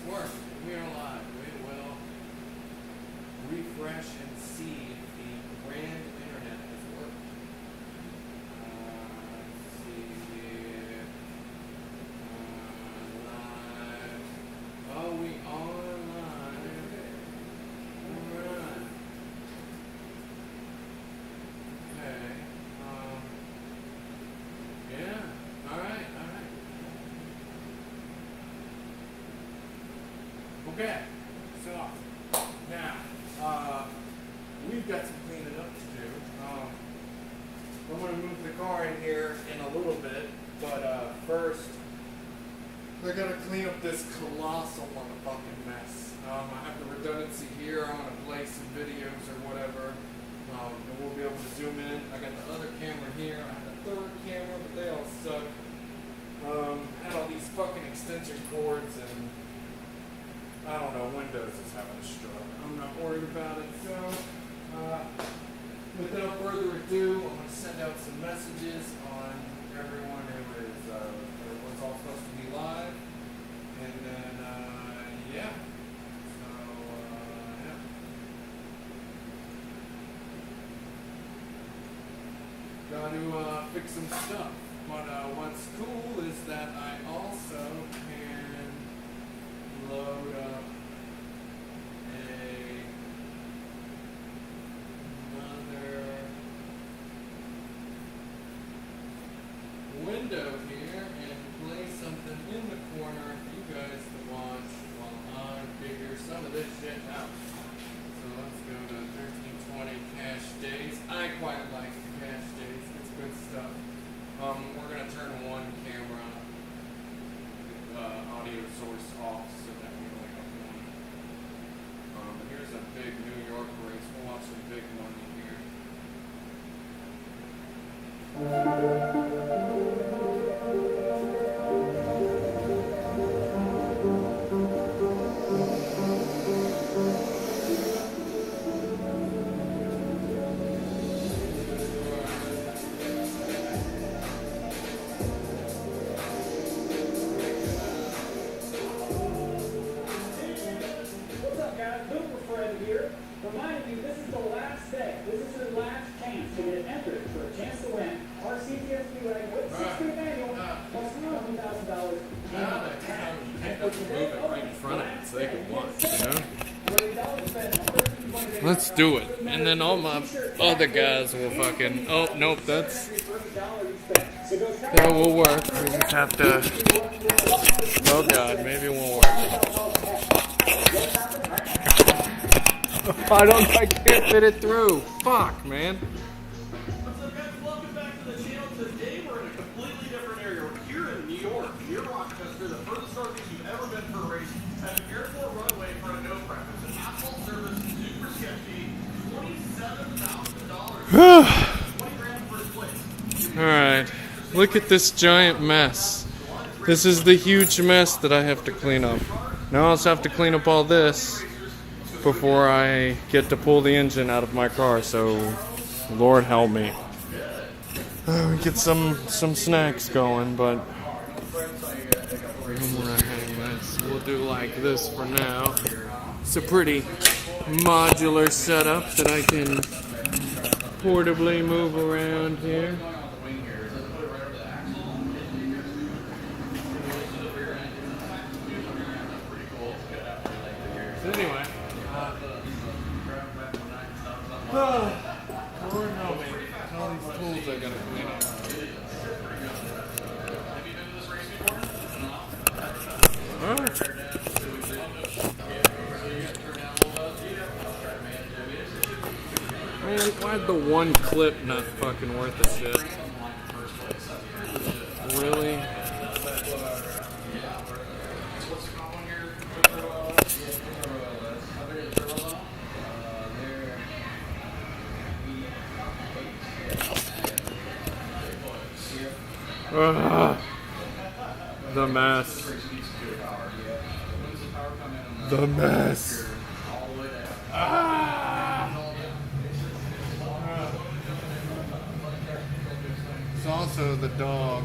work. We are live. We will refresh and see if the grand internet has worked. Let's see here. Live. Oh, we are live. Alright. Okay. Yeah. Alright. Okay, so now we've got some cleaning up to do. I'm going to move the car in here in a little bit, but first I got to clean up this colossal motherfucking mess. I have the redundancy here. I'm going to play some videos or whatever, and we'll be able to zoom in. I got the other camera here. I have the third camera, but they all suck. Had all these fucking extension cords and I don't know, Windows is having a stroke. I'm not worried about it. So, without further ado, I'm going to send out some messages on everyone who is, was all supposed to be live. And then, yeah. So, yeah. Got to fix some stuff. But what's cool is that I also can load up another window here and play something in the corner for you guys to watch while I figure some of this shit out. So let's go to 1320 cache days. I quite like the cache days. It's good stuff. We're going to turn one camera audio source off so that we only have one. Here's a big New York race. We'll watch some big money here. Reminding you, this is the last day. This is your last chance to get entered for a chance to win our CTSP wagon with 6th annual plus $1,000. Move it right in front of it so they can watch, you know? Let's do it. And then all my other guys will fucking... Oh, nope, that will work. We just have to... Oh, God, maybe it won't work. I can't fit it through. Fuck, man. What's up, guys? Welcome back to the channel. Today we're in a completely different area. We're here in New York, near Rochester, the furthest northeast you've ever been for a race, at an airport runway for a no prep. It's an asphalt service, super sketchy, $27,000. 20 grand first place. Alright, look at this giant mess. This is the huge mess that I have to clean up. Now I also have to clean up all this before I get to pull the engine out of my car, so Lord help me. We get some snacks going, but we'll do like this for now. It's a pretty modular setup that I can portably move around here. So anyway, Lord help me. All these tools I gotta clean up. Man, why'd the one clip not fucking worth the shit? Really? The mess. The mess. It's also the dog.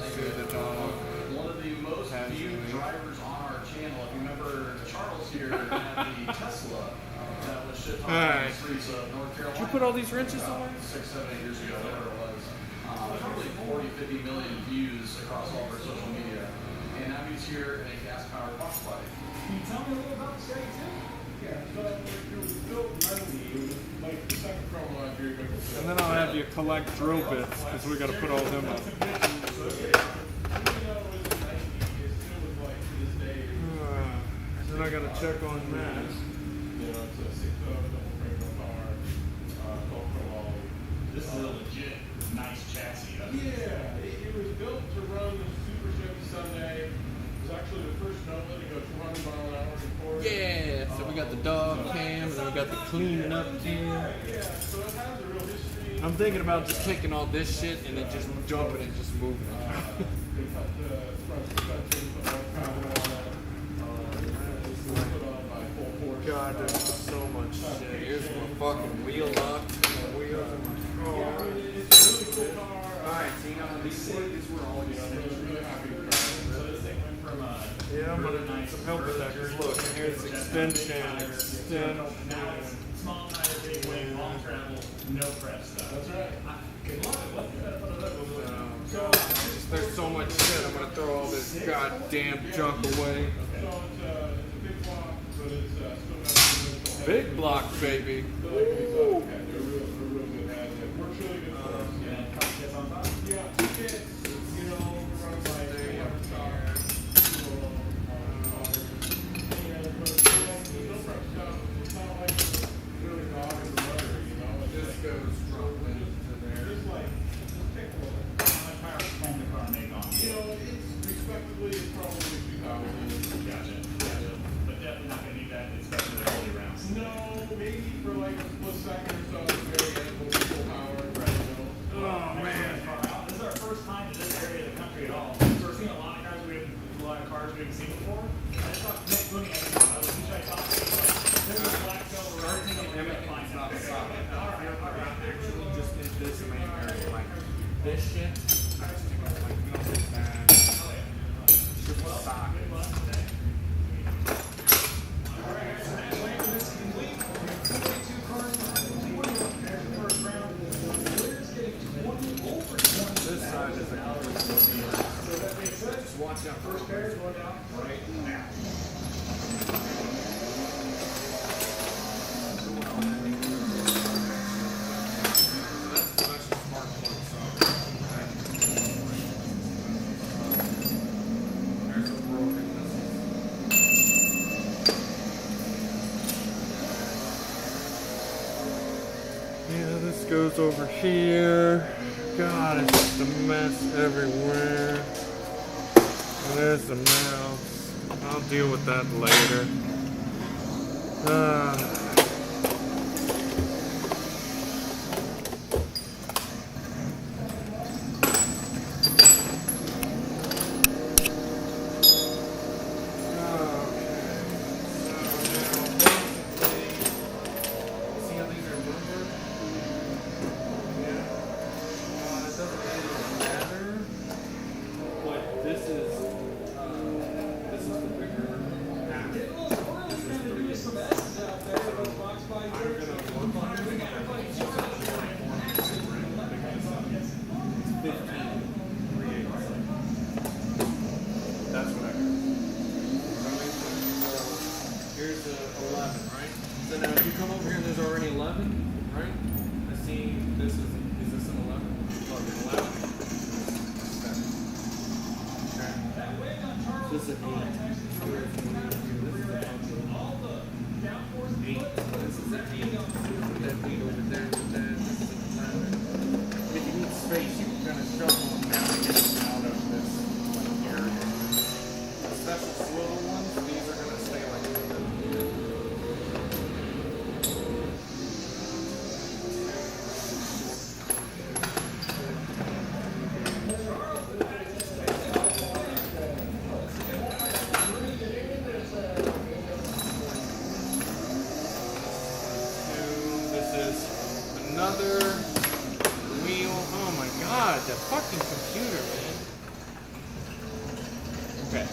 See the dog. One of the most viewed drivers on our channel. channel, if you remember Charles here had the Tesla that was shipped on Alright. the streets of North Carolina. Did you put all these wrenches away? 6, 7, 8 years ago, whatever it was. Probably 40, 50 million views across all of our social media. And now he's here in a gas-powered box body. Can you tell me a little about the Chevy too? Yeah, so it was built in 90. It was like the second from Jerry Bickles. And then I'll have you collect drill bits because we got to put all them up. Then I got to check on that. You know, it's a 6-foot double frame car, called Pro. This is a legit nice chassis. Yeah, it was built to run the Super Chevy Sunday. It was actually the first Nova to go 200 miles an hour in Florida. Yeah, so we got the dog cam, and then we got the cleaning up cam. Yeah, so it has a real history. I'm thinking about just taking all this shit and then just jumping and just moving it. They cut the front suspension, put more power on it. Put on by full force. God, there's so much shit. Here's my fucking wheel lock. Wheels in my Yeah, car. I mean, it's a really cool car. Alright, so you know, these were all You know, I'm really happy with it. So this thing went from Yeah, I'm gonna need some help with that. Look, here's extension, extend. now it's small tire, big wing, long travel, no prep stuff. That's right. I love it. What's There's so much shit. I'm gonna throw all this goddamn junk away. So it's a big block, but it's still got the original Big block, baby. They're like these auto cats. They're real good at it. It works really good for us. and couple kits on top. Yeah, 2 kits, you know, run like 300 cars. There's no prep stuff. It's not like it's really dogging the motor, you know. It's This like, goes from there to there. just like, just pick one. How much power can the car make on? You know, it's respectively, it's probably 2,000. Gotcha. But definitely not going to need that, especially the early rounds. No, maybe for like a split second or so, it's very edible, full power, right? You know. Oh man! This is our first time in this area of the country at all. So we're seeing a lot of cars we haven't seen before. I just thought Nick Booney, I was trying to talk to you. This is black silver, everything that we're gonna find out. Actually, just did this main area. Like, this shit, I just think it's like, you know, this bad. Should be socket. This side is a just watch out for Pairs going down right now. Yeah, this goes over here. God, it's just a mess everywhere. And there's the mouse. I'll deal with that later. See how these are lumber? Yeah. It doesn't really matter. But this is the bigger half. This is the bigger. So I'm gonna work on it. It's 15. 3/8. That's what I heard. Here's the 11, right? So now if you come over here and there's already 11, right? I see this is this an 11? Look, an 11. Okay. This is an 8. This is a 8. This is an 8. Put that 8 over there with that. This is a 9. If you need space, you can kind of shuffle them down and get them out of this area. The special swivel ones, these are going to stay like this. This is another wheel. Oh my god, the fucking computer, man. Okay.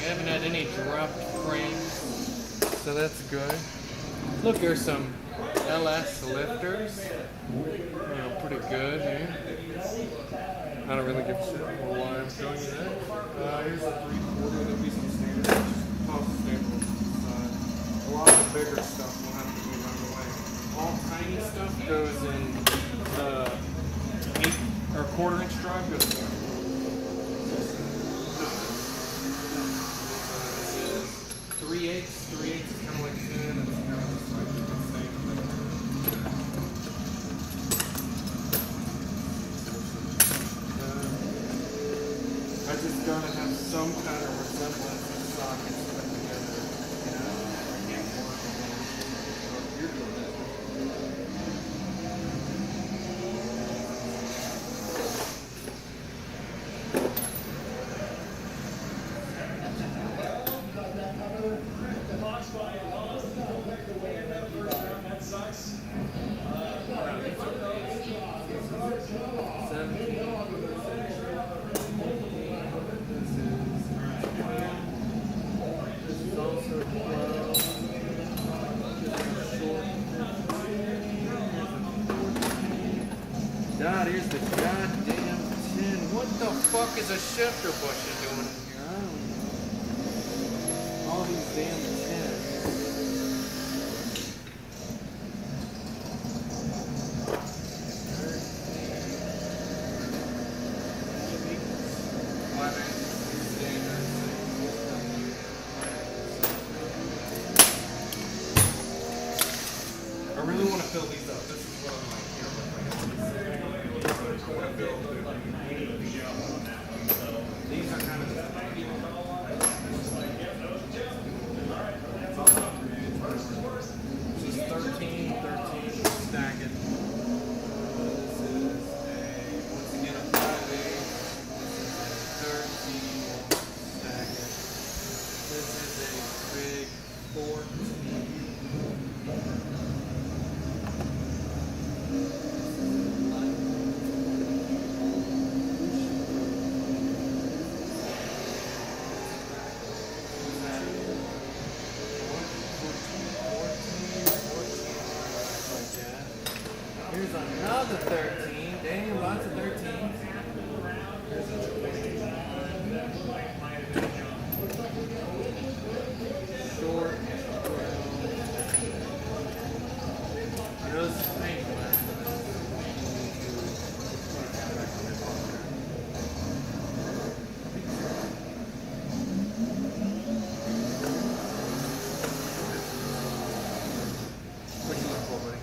We haven't had any dropped frames, so that's good. Look, there's some LS lifters. Pretty good here. I don't really give a shit why I'm showing you that. Here's a 3/4. There'll be some standard. Toss the standard on the side. A lot of the bigger stuff will have to be run away. All tiny stuff goes in the 1/8 or 1/4 inch drive goes in. 3/8. 3/8 is kind of like 10. It's kind of just like the same thing. I just gotta have some kind of resemblance of sockets put together. You know, I can't work on them. So you're doing that. God, here's the goddamn tin. What the fuck is a shifter bushing doing in here? I don't know. All these damn tins. I really want to fill these up. This is what I'm like here. These are kind of the this is 13, stacking. This is once again a 5/8. This is a 13 stacking. This is a big 14. Here's another 13. Damn, lots of 13s. Here's a 21. Short. You know, this is painful. What do you look for, buddy?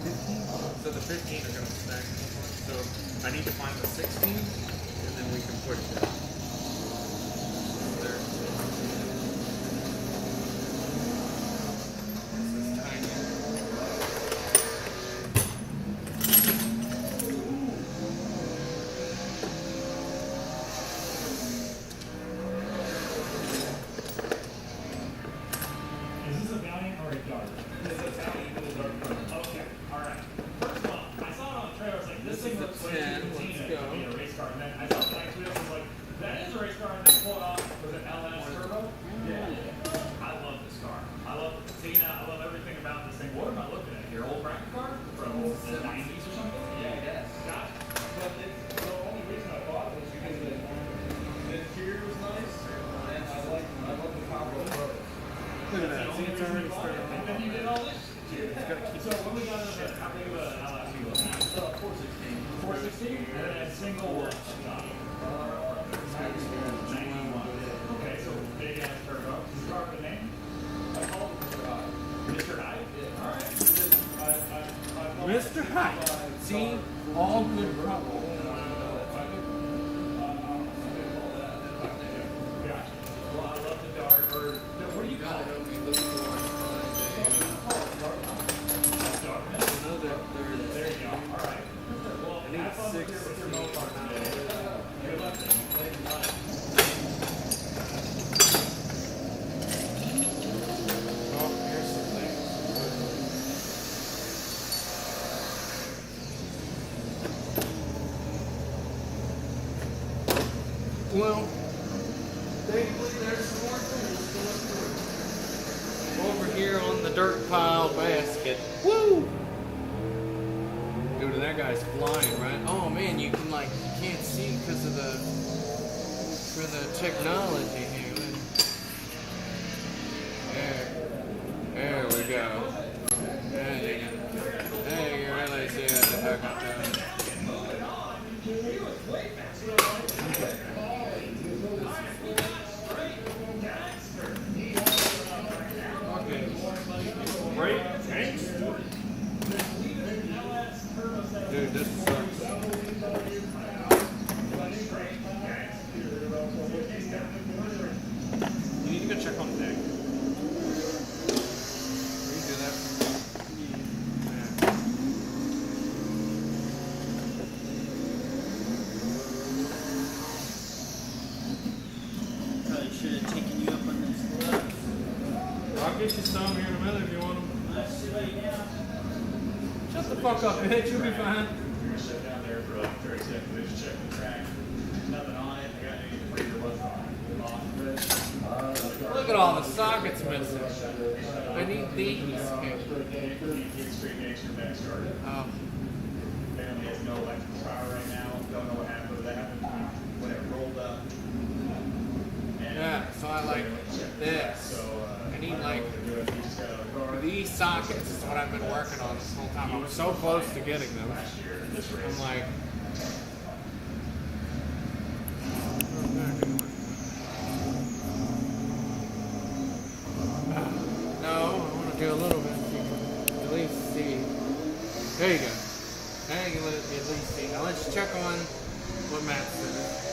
15? So the 15 are going to stack. So I need to find the 16, and then we can push it. There. This is tiny. Is this a Valiant or a Dart? This is a Valiant or a Dart. Okay, alright. First of all, I saw it on the trailer, I was like, this thing looks way too 10, routine let's to go. be a race car. And then I saw the next wheel, I was like, that is a race car, and then pulled off with an LS turbo. Yeah. I love this car. I love the patina, I love everything about this thing. What am I looking at here? Old bracket car? From the 90s or something? Yeah, yes. Gotcha. But the only reason I bought it was because the interior was nice, and I love the combo road. Look at that. See, it's already started. And then you did all this? It's got to keep So when we got into the, how big of a LS you looking at? 416. 416? And then a single one. 91. Okay, so big ass turbo. Is the car with a name? I called it Mr. Hyde. Mr. Hyde? Yeah. Alright. Mr. Hyde. See, all good trouble. Gotcha. Well, I love the Dart, or, no, what do you call it? There you go. All right. Well, I need have fun with 6. your Mopar today. Good luck. Oh, here's some things. technically, there's some more tools to look through. Over here on the dirt pile basket. Woo! Dude, that guy's flying, right? Oh man, you can like, you can't see because of the, for the technology here. There we go. There you go. There you really see what the heck I'm doing. Great, thanks. Dude, this sucks. You need to go check on the deck. We do that. Probably should have taken you up on this glove. I'll get you some here in a minute if you want them. Shut the fuck up, bitch. You'll be fine. You're gonna sit down there for like 30 seconds, just check the track. Nothing on it. I got any freezer wasn't on it. Look at all the sockets missing. I need these. Heat stream extra back started. Oh. Apparently has no electrical power right now. Don't know what happened with that when it rolled up. And Yeah, so I like this. So I need like you just gotta guard these sockets is what I've been working on this whole time. I'm so close to getting them. last year in this race. I'm like, no, I want to do a little bit. So you can at least see. There you go. Now you can at least see. Now let's check on what Matt said.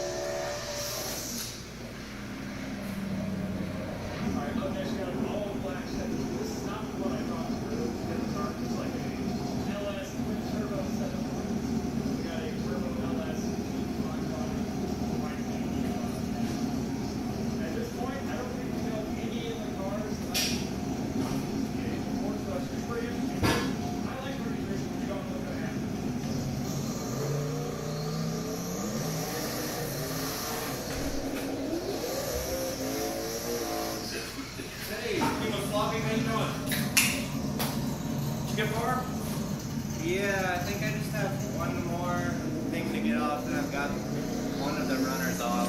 Alright, look, guys, you got an all black set. This is not what I thought it was. It's like a LS twin turbo setup. We got a turbo LS black body, white paint. At this point, I don't think we know any of the cars left. Sports bus is pretty interesting. I like pretty racing when you don't know what's gonna happen. Hey, you know, Floppy, how you doing? Did you get far? Yeah, I think I just have one more thing to get off, and I've got one of the runners off.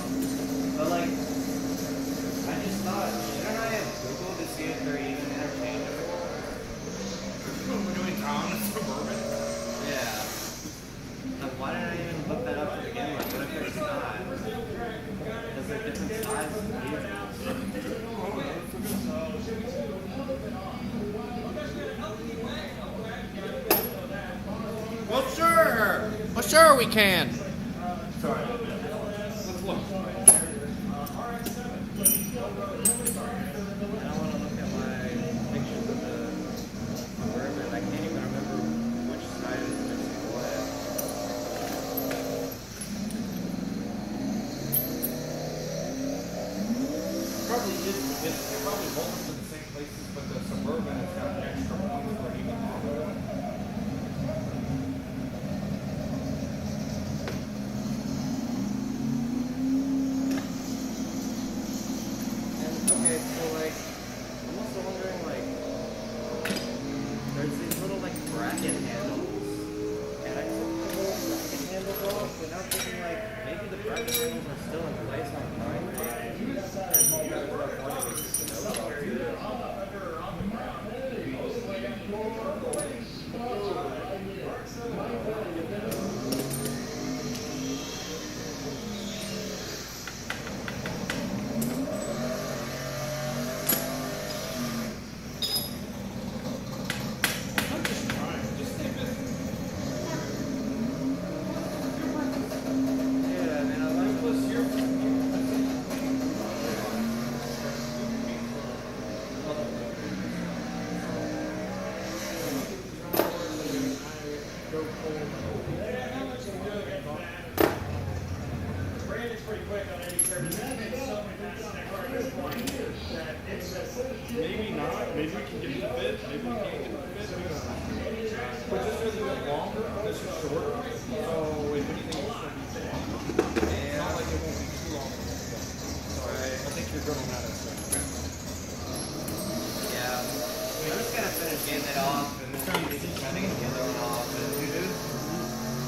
But like, I just thought, shouldn't I have Googled to see if they're even interchangeable? We're doing Tom and Suburban. Yeah. Like, why didn't I even look that up to begin with? What if it's not? Because they're different sizes and vehicles. Well, sure we can. Sorry. Let's look. I don't want to look at my pictures of the Suburban. I can't even remember which side is missing what. Probably is because they're probably both in the same places, but the Suburban has got an extra one for even longer. And okay, so like, I'm also wondering like, there's these little like bracket handles, and I took the little bracket handles off, but now I'm thinking like, maybe the bracket handles are still in place on mine. Yeah, man, I like this. Brandon's pretty quick on any service. So many passes in that car at this point that it's just Maybe not. Maybe we can get it to fit. Maybe we can't get it to fit. But this is a bit longer, this is shorter, so if anything, it's going to be fitting. It's not like it won't be too long. So I think you're getting it off, and then just trying to get the other one off. And You did?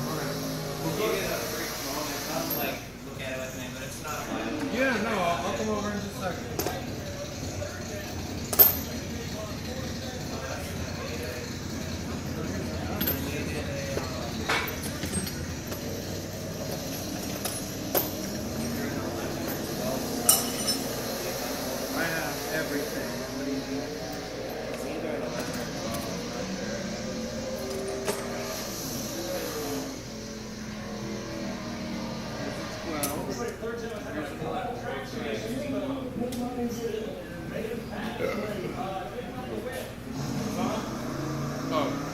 Alright. we'll give it a brief moment. Come like look at it with me, but it's not a while. Yeah, no, I'll come over in just a second. I have everything. What do you need? It's either an 11 or 12. Looks like third time I had a couple tracks you guys use, but made it back. Oh.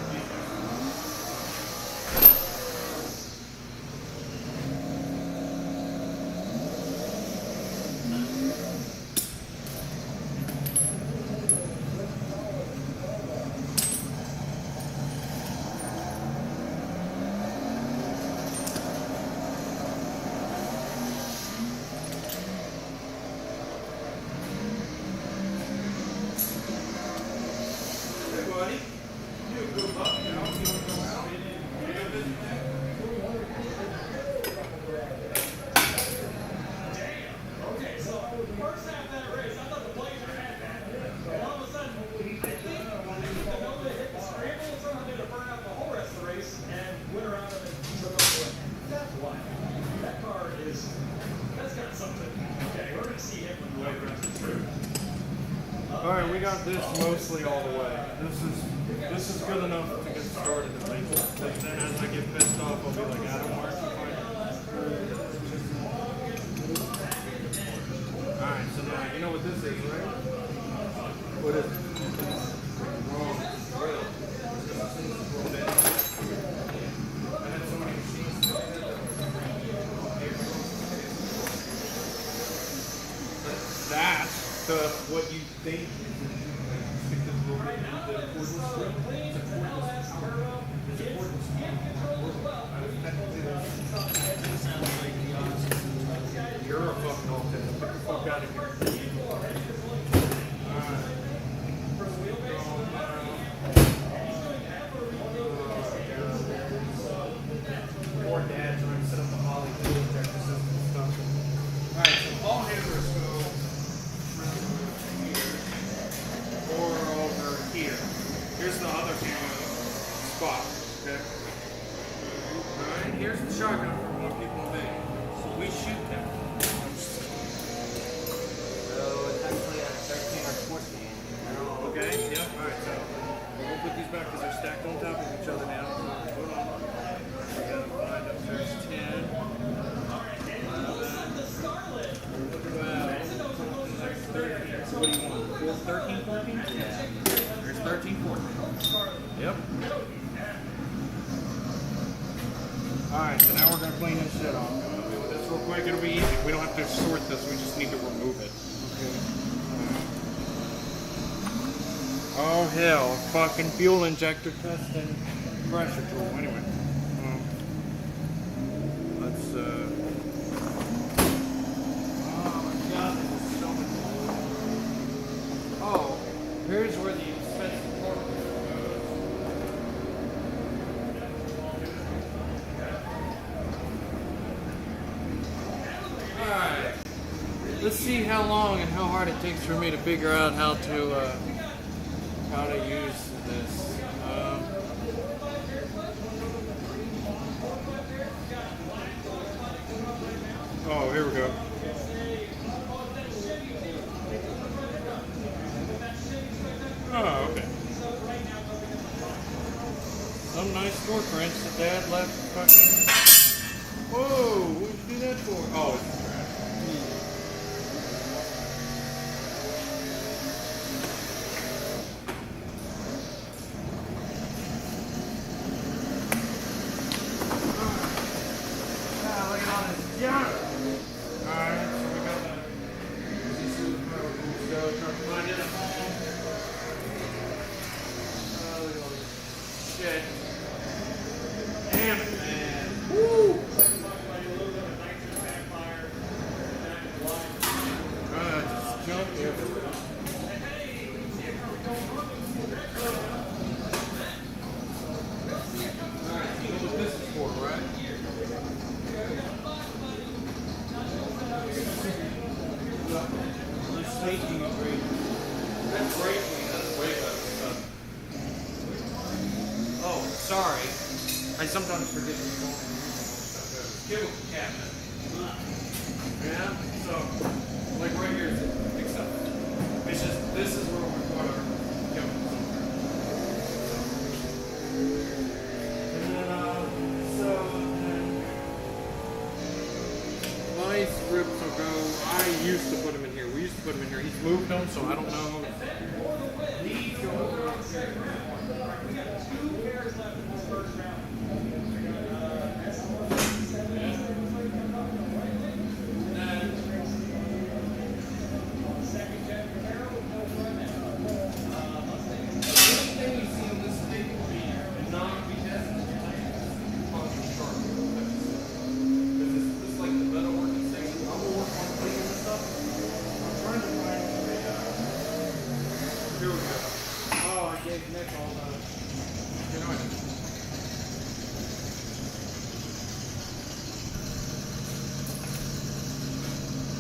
Hey, buddy. You a good buck, you know? You want to go out? You got this thing? Okay, so first half of that race, I thought the Blazer had that. And all of a sudden, I think the Nova hit the scramble and somehow did a burn out the whole rest of the race and went around him and took off the way. That's wild. That car that's got something. Okay, we're going to see him when the way runs the truth. Alright, we got this mostly all the way. This is good enough to get started at least. But then as I get pissed off, I'll be like, Adam, where's the Alright, so now you know what this is, right? What is it? Wrong. I had so many machines today. That's what you think is because we'll get the cordless strip. It's a cordless strip. It's a cordless strip. Technically, that sounds like the opposite. You're a fucking alternate. Get the fuck out of here. Alright. Poor dad trying to set up the Holly fuel injector system and stuff. Alright, so ball handlers go or over here. Here's the other camera spot, okay? Alright, here's the shotgun for more people in big. So we shoot them. So it's actually a 13 or 14. Okay, yep, alright, so we'll put these back because they're stacked on top of each other now. Hold on. We gotta find up there's 10. 13. So what do you want? 13, 14? Yeah. There's 13, 14. Yep. Alright, so now we're going to clean this shit off. I'm going to do this real quick. It'll be easy. We don't have to sort this. We just need to remove it. Okay. Oh, hell. Fucking fuel injector test and pressure tool. Anyway. Let's, oh, my God. This is so much. Oh, here's where the expensive part goes. Alright. Let's see how long and how hard it takes for me to figure out how to use this. Oh, here we go. Oh, okay. Some nice store prints that Dad left fucking. Whoa, what'd you do that for? Oh, it's trash. Ah, look at all this junk. Alright, so we got the. This is the power tool stuff. Trying to find it at home. Oh, look at all this shit. Damn it, man. Woo! braking is great. That's braking. That's way better stuff. Oh, sorry. I sometimes forget your phone. Give it a cabinet. Yeah. So, like right here, except it's just this is where we put our chemicals. My strips will go. I used to put them in here. We used to put them in here. He's moved them, so I don't know. These go over here. We got 2 pairs left in this first round.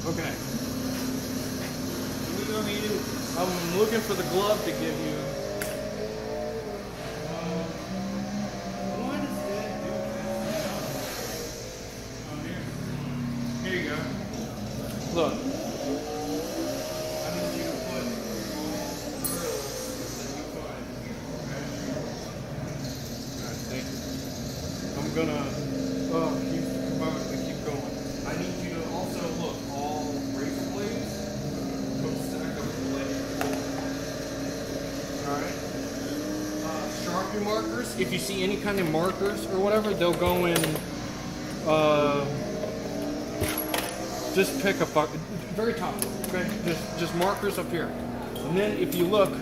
Okay. What do you want me to do? I'm looking for the glove to give you. What is that Here you go. Look. I need you to put Alright, thank you. I'm gonna keep promoting to keep going. I need you to also look all razor blades. Come stack up the blade. Alright. Sharpie markers. If you see any kind of markers or whatever, they'll go in. Just pick a very top. Okay. Just markers up here. And then if you look,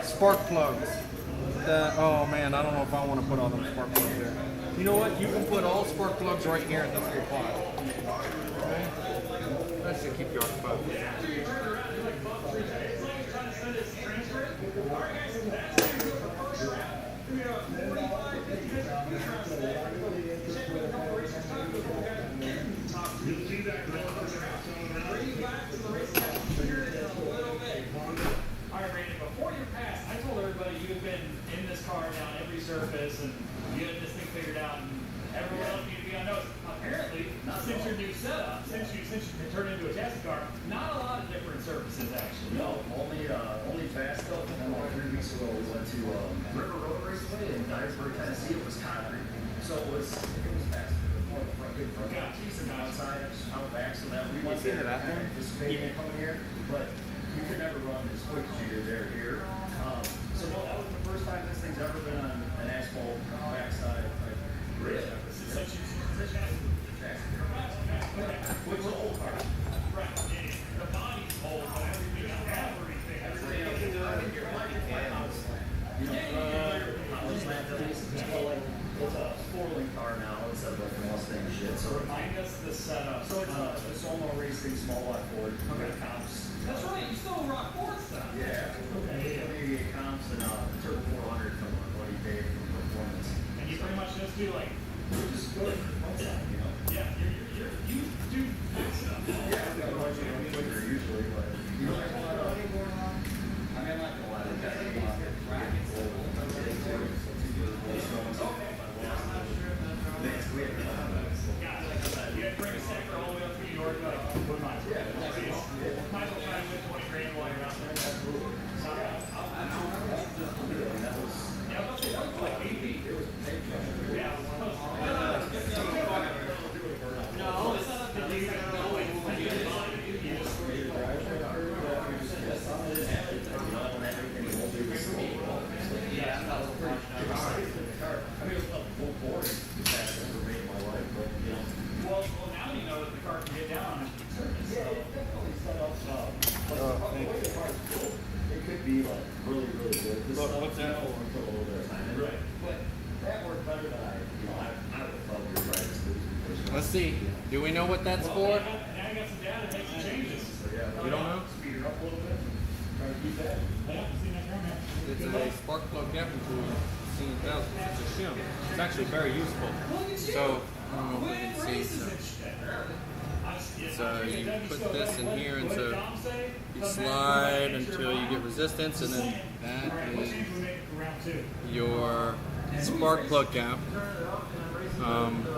spark plugs. Oh man, I don't know if I want to put all them spark plugs there. You know what? You can put all spark plugs right here in this little pile. Okay? That should keep you occupied. Alright, Brandon, before your pass, I told everybody you had been in this car down every surface and you had this thing figured out and everyone else needed to be on notice. Apparently, since your new setup, since you turned into a chassis car, not a lot of different surfaces actually. No, only fast stuff. And then 3 weeks ago we went to River Road Raceway in Dyersburg, Tennessee. It was concrete, so it was fast. Good front piece and outside, out back, so that we went there. Anticipating coming here, but you could never run as quick as you did here. So no, that was the first time this thing's ever been on an asphalt backside. Really? Since you chassis. Which is an old car. Right. The body's old, but everything else. It's a 4-link car now instead of like a Mustang shit. So Remind us the setup. it's a Somo Racing small block Ford. Okay. Comps. That's right, you still rock Ford stuff. Yeah. Okay. Comps and Turbo 400 from our buddy Dave from Performance. And you pretty much just do like, Which is good for front side, you know. yeah, you do that stuff. Yeah, I've got a bunch of quicker usually, but you know, there's a lot of. I mean, I'm not gonna lie, the guy came out here. We had You had to bring a stacker all the way up to New York, like, what might as well. Might as well try to win 20 grand while you're out there. Yeah, I was about to say, that was like 8 feet. Yeah. No, it's not up to you. Yeah, that was pretty Well, now you know that the car can get down on a surface. Yeah, it's definitely set up. It could be like really good. This Look, stuff, what's that for? Took a little bit of time. Right. But that worked better than I would have thought we were trying to do. Let's see. Do we know what that's for? Now you got some data to make some changes. So yeah, You don't know? Speed it up a little bit. Try to keep that. Yeah, see that car, man. It's a spark plug damping tool. It's a shim. It's actually very useful. Look at you. So, I don't know if we Winning can see. races So. and shit. So you put this in here, and so you slide until you get resistance, and then that is your spark plug gap,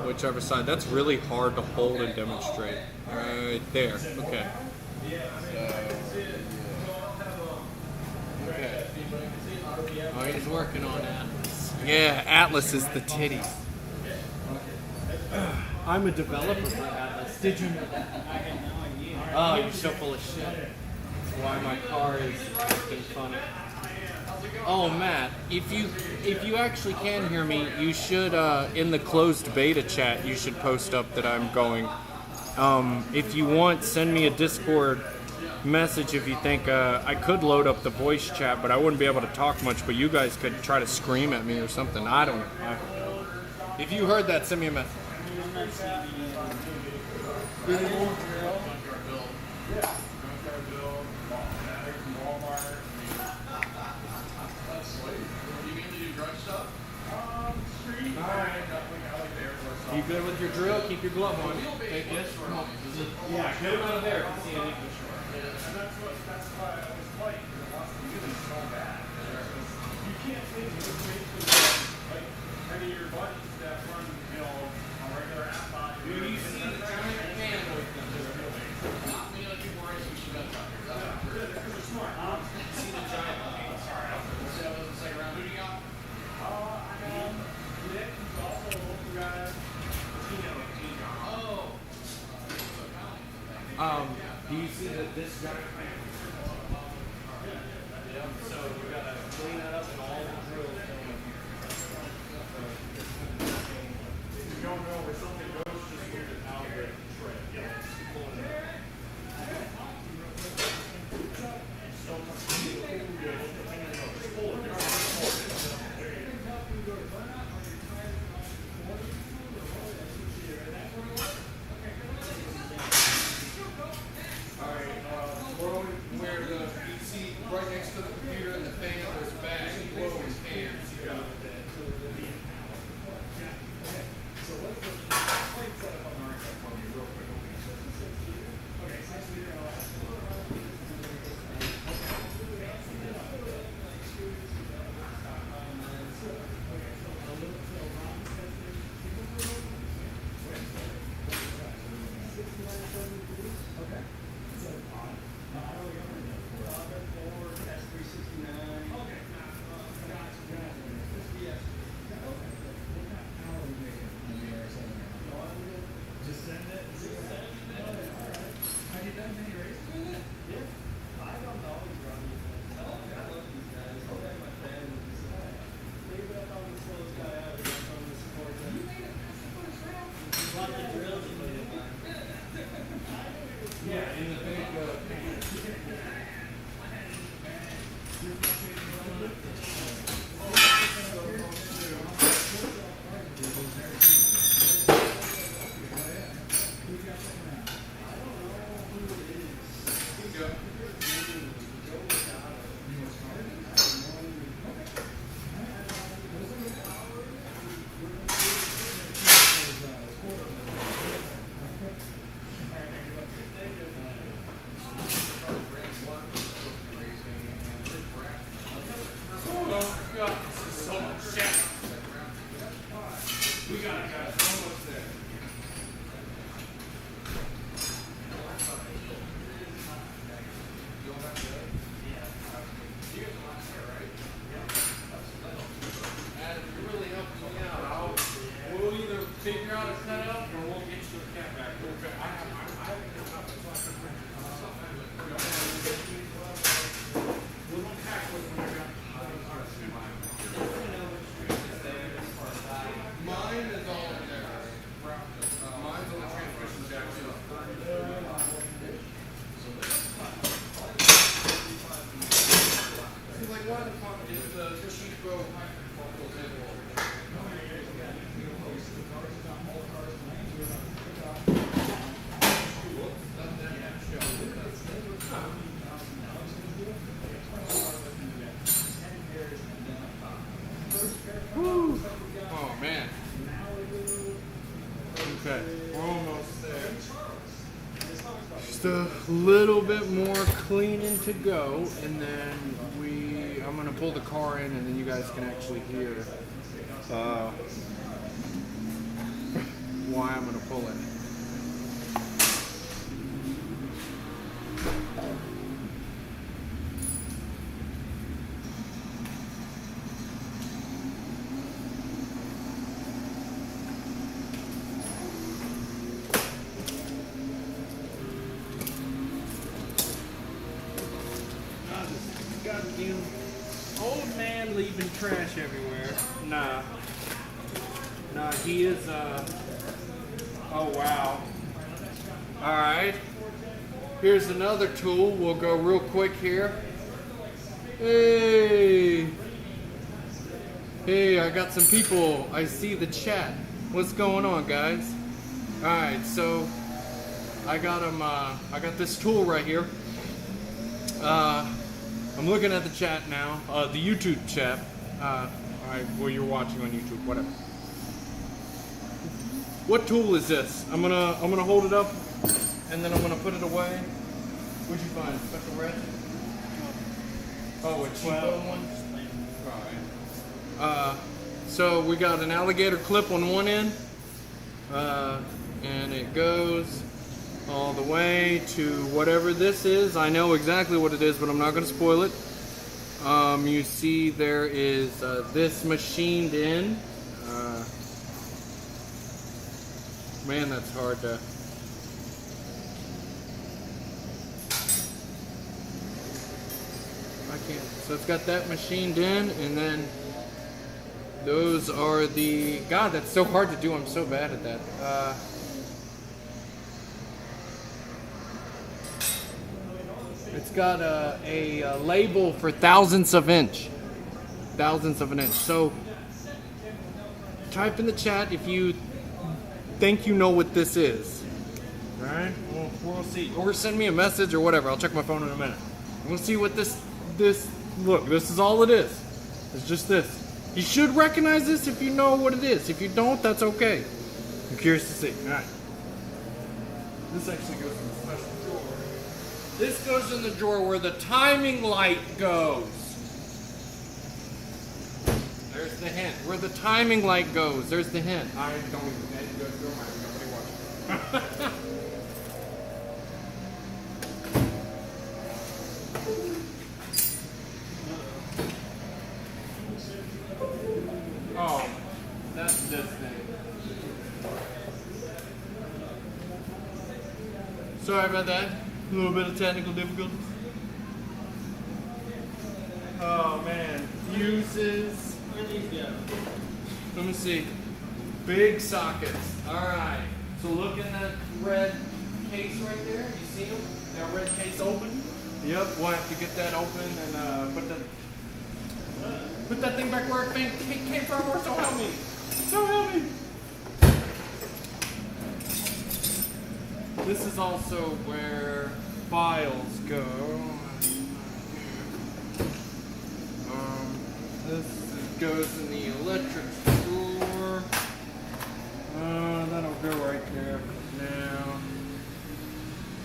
whichever side. That's really hard to hold and demonstrate. Right there. Okay. Okay. Oh, he's working on Atlas. Yeah, Atlas is the titties. I'm a developer for Atlas. Did you know that? I had no idea. Oh, you're so full of shit. That's why my car is acting funny. Oh, Matt, if you actually can hear me, you should in the closed beta chat you should post up that I'm going. If you want, send me a Discord message if you think I could load up the voice chat, but I wouldn't be able to talk much. But you guys could try to scream at me or something. I don't know. If you heard that, send me a message. You good with your drill? Keep your glove on. Take this. Come on. Yeah, get him out of there. See anything. That's why I was like, it wants to do this so bad. You can't think of like any of your buddies that run, a regular app body. Do you see the giant fan with them? Not many other people are racing machine guns out here. Because they're smart. See the giant fan. Sorry, we'll see how those in the second round. Who do you got? I know Nick, who's also a local guy. Do you see that this giant fan? So you gotta clean that up and all the drills. If you don't know where something goes, just move it out of the tray. Yeah, just keep pulling it out. Where you see right next to the computer and the fan, there's a bag. You blow his hands. You got little bit more cleaning to go, and then I'm gonna pull the car in, and then you guys can actually hear why I'm gonna pull it. Goddamn old man leaving trash everywhere. Nah, he is, oh wow. Alright, here's another tool. We'll go real quick here. Hey, I got some people. I see the chat. What's going on, guys? Alright, so I got this tool right here. I'm looking at the chat now, the YouTube chat. Alright, well, you're watching on YouTube, whatever. What tool is this? I'm gonna hold it up, and then I'm gonna put it away. What'd you find? Special red? Oh, a cheapo one. Alright. So we got an alligator clip on one end, and it goes all the way to whatever this is. I know exactly what it is, but I'm not going to spoil it. You see there is this machined in. Man, that's hard to... I can't. So it's got that machined in, and then those are the... God, that's so hard to do. I'm so bad at that. It's got a label for thousandths of an inch. So type in the chat if you think you know what this is. Alright? We'll see. Or send me a message or whatever. I'll check my phone in a minute. We'll see what this look, this is all it is. It's just this. You should recognize this if you know what it is. If you don't, that's okay. I'm curious to see. Alright. This actually goes in the special drawer. This goes in the drawer where the timing light goes. There's the hint. Where the timing light goes, there's the hint. I don't even nobody watching. Oh, that's this thing. Sorry about that. A little bit of technical difficulties. Oh man, fuses. Where are these go? Let me see. Big sockets. Alright. So look in that red case right there. You see them? That red case open? Yep, we'll have to get that open and put that thing back where it came from, or so help me. So help me. This is also where files go. This goes in the electric drawer. That'll go right there now.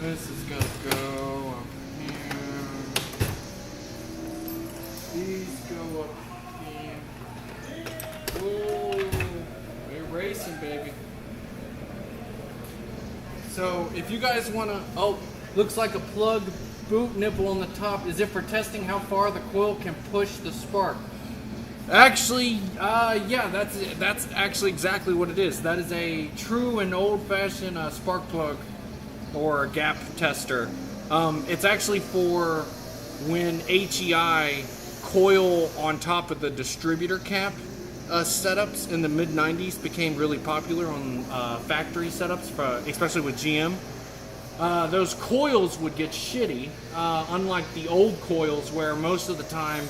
This is gonna go up here. These go up here. Whoa, we're racing, baby. So if you guys wanna, oh, looks like a plug boot nipple on the top. Is it for testing how far the coil can push the spark? Actually, yeah, that's actually exactly what it is. That is a true and old-fashioned spark plug or gap tester. It's actually for when HEI coil on top of the distributor cap setups in the mid-90s became really popular on factory setups, especially with GM. Those coils would get shitty, unlike the old coils where most of the time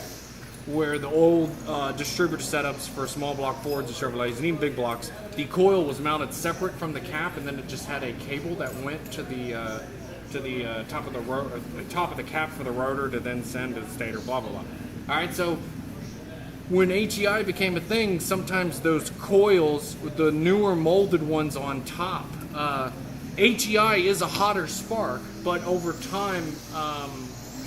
where the old distributor setups for small block Fords and Chevrolets and even big blocks, the coil was mounted separate from the cap, and then it just had a cable that went to the top of the cap for the rotor to then send to the stator. Blah blah blah. All right, so when HEI became a thing, sometimes those coils, the newer molded ones on top, HEI is a hotter spark, but over time,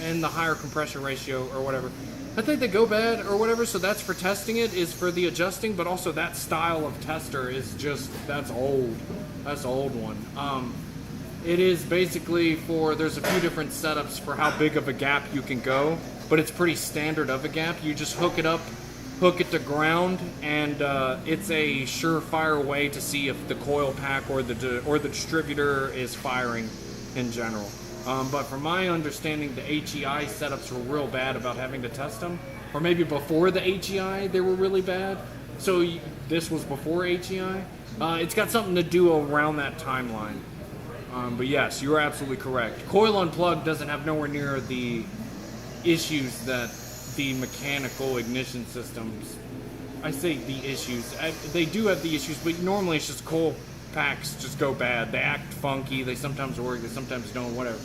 and the higher compression ratio or whatever, I think they go bad or whatever. So that's for testing it, is for the adjusting, but also that style of tester is just, that's old. That's an old one. It is basically for, there's a few different setups for how big of a gap you can go, but it's pretty standard of a gap. You just hook it up, hook it to ground, and it's a surefire way to see if the coil pack or the distributor is firing in general. But from my understanding, the HEI setups were real bad about having to test them, or maybe before the HEI they were really bad. So this was before HEI. It's got something to do around that timeline. But yes, you're absolutely correct. Coil unplugged doesn't have nowhere near the issues that the mechanical ignition systems, I say the issues, they do have the issues, but normally it's just coil packs just go bad. They act funky, they sometimes work, they sometimes don't, whatever.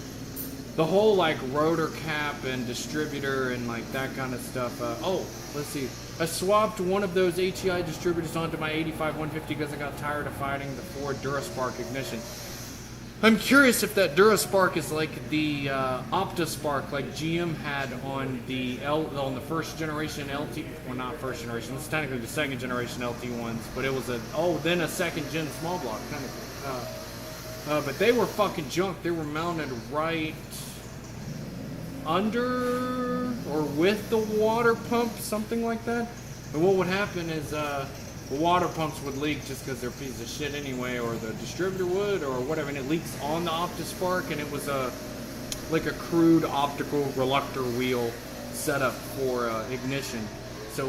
The whole like rotor cap and distributor and like that kind of stuff. Oh, let's see. I swapped one of those HEI distributors onto my 85 150 because I got tired of fighting the Ford Duraspark ignition. I'm curious if that Duraspark is like the OptiSpark like GM had on the first generation LT, well not first generation, it's technically the second generation LT ones, but it was then a second gen small block kind of. But they were fucking junk. They were mounted right under or with the water pump, something like that. And what would happen is the water pumps would leak just because they're a piece of shit anyway, or the distributor would, or whatever, and it leaks on the OptiSpark, and it was like a crude optical reluctor wheel setup for ignition. So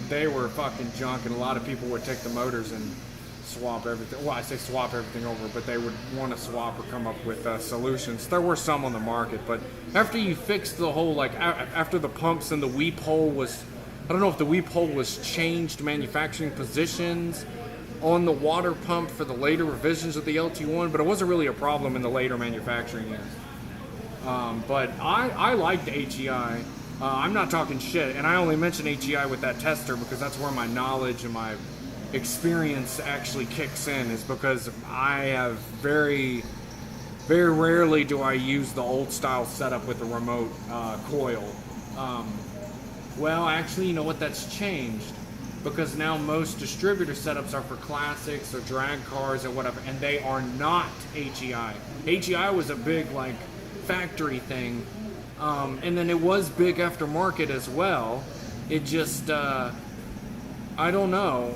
they were fucking junk, and a lot of people would take the motors and swap everything. Well, I say swap everything over, but they would want to swap or come up with solutions. There were some on the market, but after you fix the whole, like after the pumps and the weep hole was, I don't know if the weep hole was changed manufacturing positions on the water pump for the later revisions of the LT1, but it wasn't really a problem in the later manufacturing years. But I liked HEI. I'm not talking shit, and I only mention HEI with that tester because that's where my knowledge and my experience actually kicks in, is because I have very rarely do I use the old style setup with the remote coil. Well, actually, you know what? That's changed, because now most distributor setups are for classics or drag cars or whatever, and they are not HEI. HEI was a big like factory thing, and then it was big aftermarket as well. It just I don't know.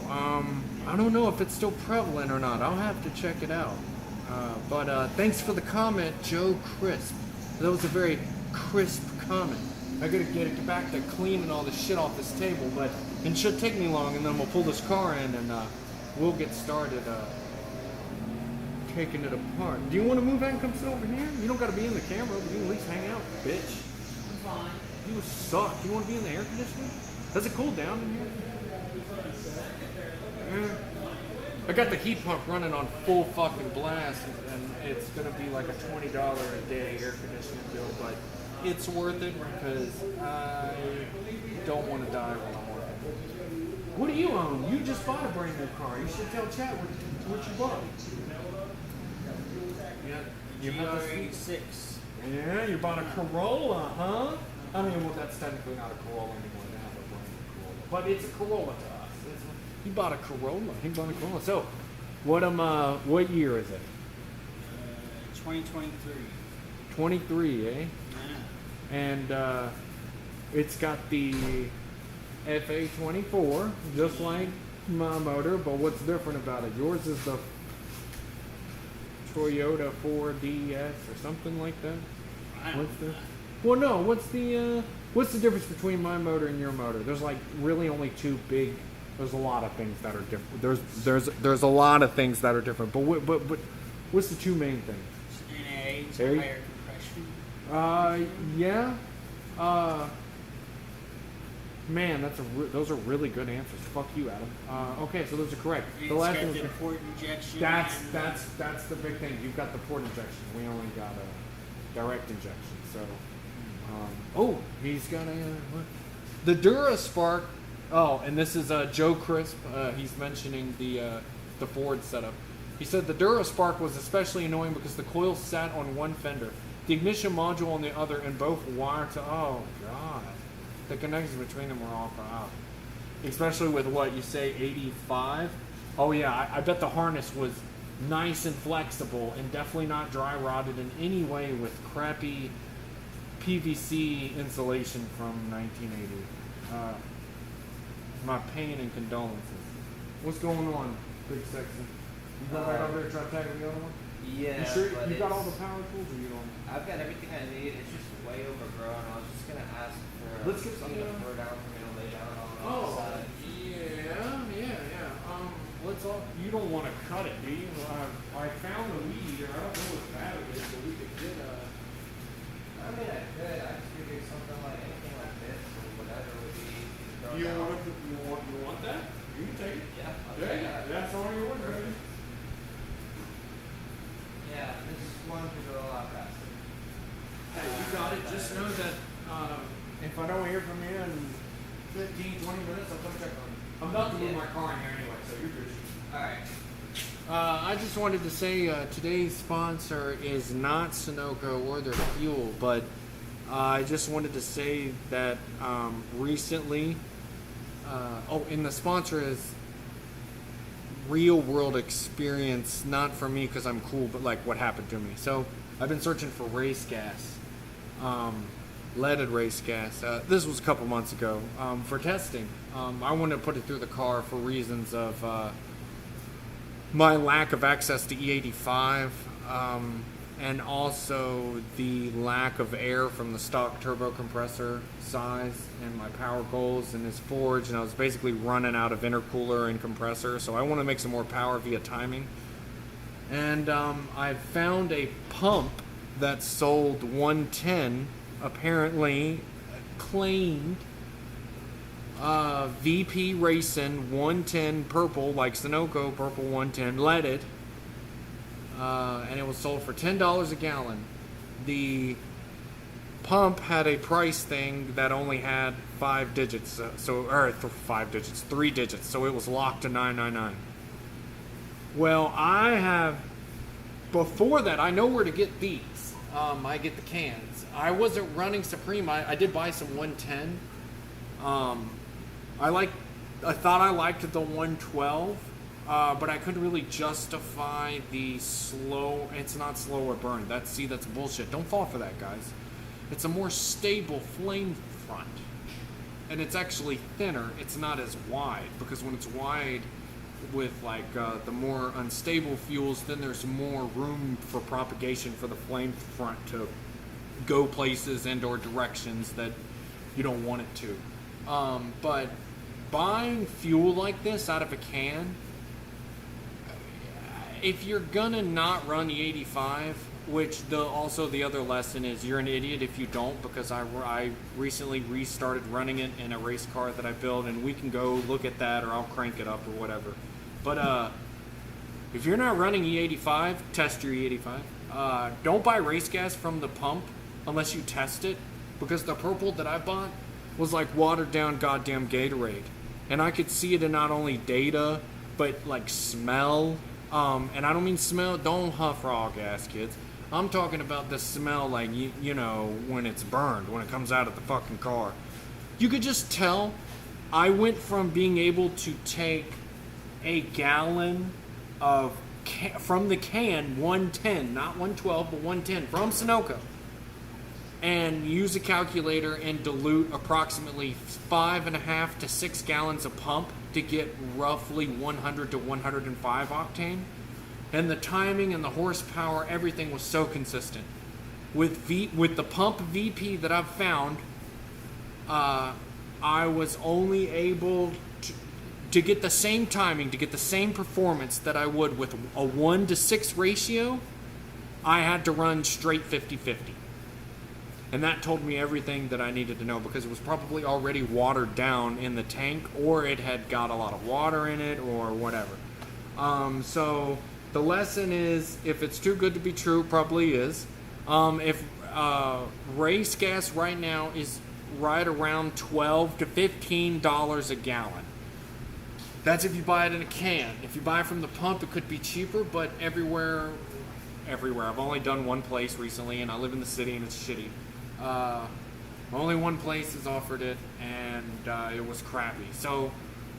I don't know if it's still prevalent or not. I'll have to check it out. But thanks for the comment, Joe Crisp. That was a very crisp comment. I gotta get back to cleaning all the shit off this table, but it should take me long, and then we'll pull this car in and we'll get started taking it apart. Do you want to move out and come sit over here? You don't gotta be in the camera, but you can at least hang out, bitch. I'm fine. You suck. You want to be in the air conditioning? Does it cool down in here? Yeah. I got the heat pump running on full fucking blast, and it's gonna be like a $20 a day air conditioning bill, but it's worth it because I don't want to die while I'm working. What do you own? You just bought a brand new car. You should tell Chad what you bought. Yeah, you bought WRX. Yeah, you bought a Corolla, huh? I mean, well, that's technically not a Corolla anymore. They have a brand new Corolla, but it's a Corolla to us. He bought a Corolla. He bought a Corolla. So, what year is it? 2023. 23, eh? Yeah. And it's got the FA24, just like my motor, but what's different about it? Yours is the Toyota 4DS or something like that? What's the? Well, no. What's the difference between my motor and your motor? There's like really only two big. There's a lot of things that are different. There's a lot of things that are different. But what's the two main things? NA, it's higher compression. Yeah. Man, those are really good answers. Fuck you, Adam. Okay, so those are correct. And The last it's one. got the port injection. That's the big thing. You've got the port injection. We only got a direct injection. So, he's got the Duraspark. Oh, and this is Joe Crisp. He's mentioning the Ford setup. He said the DuraSpark was especially annoying because the coil sat on one fender, the ignition module on the other, and both wired to. Oh God, the connections between them were all out. Especially with what you say, 85. Oh yeah, I bet the harness was nice and flexible, and definitely not dry rotted in any way with crappy PVC insulation from 1980. My pain and condolences. What's going on, Big Sexy? You go back over there and try to tackle the other one? Yeah, You sure but you got all the power tools, or you don't? I've got everything I need. It's just way overgrown. I was just gonna ask for Let's get something to some, throw down for me to lay down on the Oh, side. yeah. Let's all. You don't want to cut it, do you? I found the weed here. I don't know what bad it is, but we could get I mean, I could. I just figured something like anything like this or whatever would be easy to throw You down. want that? You can take it. Yeah. I'll Yeah, take that. that's all you want, baby. Yeah, this one could go a lot faster. Hey, you got it. Just know that if I don't hear from you in 15, 20 minutes, I'll come check on you. I'm about to move my car in here anyway, so you're good. Alright. I just wanted to say today's sponsor is not Sunoco or their fuel, but I just wanted to say that recently, and the sponsor is real world experience, not for me because I'm cool, but like what happened to me. So I've been searching for race gas, leaded race gas. This was a couple months ago for testing. I wanted to put it through the car for reasons of my lack of access to E85, and also the lack of air from the stock turbo compressor size and my power goals in this Forge, and I was basically running out of intercooler and compressor, so I want to make some more power via timing. And I found a pump that sold 110, apparently claimed VP Racing 110 purple, like Sunoco purple 110 leaded, and it was sold for $10 a gallon. The pump had a price thing that only had 5 digits, 3 digits, so it was locked to $9.99. Well, before that, I know where to get these. I get the cans. I wasn't running Supreme. I did buy some 110. I thought I liked the 112, but I couldn't really justify the slow. It's not slower burn. That's bullshit. Don't fall for that, guys. It's a more stable flame front, and it's actually thinner. It's not as wide, because when it's wide with like the more unstable fuels, then there's more room for propagation for the flame front to go places and or directions that you don't want it to. But buying fuel like this out of a can, if you're gonna not run the 85, which also the other lesson is you're an idiot if you don't, because I recently restarted running it in a race car that I built, and we can go look at that, or I'll crank it up or whatever. But if you're not running E85, test your E85. Don't buy race gas from the pump unless you test it, because the purple that I bought was like watered down goddamn Gatorade, and I could see it in not only data but like smell. And I don't mean smell. Don't huff raw gas, kids. I'm talking about the smell, like you know, when it's burned, when it comes out of the fucking car. You could just tell. I went from being able to take a gallon of from the can 110, not 112, but 110 from Sunoco, and use a calculator and dilute approximately 5.5 to 6 gallons of pump to get roughly 100 to 105 octane. And the timing and the horsepower, everything was so consistent. With the pump VP that I've found, I was only able to get the same timing, to get the same performance that I would with a 1-to-6 ratio. I had to run straight 50-50. And that told me everything that I needed to know, because it was probably already watered down in the tank, or it had got a lot of water in it, or whatever. So the lesson is, if it's too good to be true, probably is. If race gas right now is right around $12 to $15 a gallon. That's if you buy it in a can. If you buy it from the pump, it could be cheaper, but everywhere. I've only done one place recently, and I live in the city, and it's shitty. Only one place has offered it, and it was crappy. So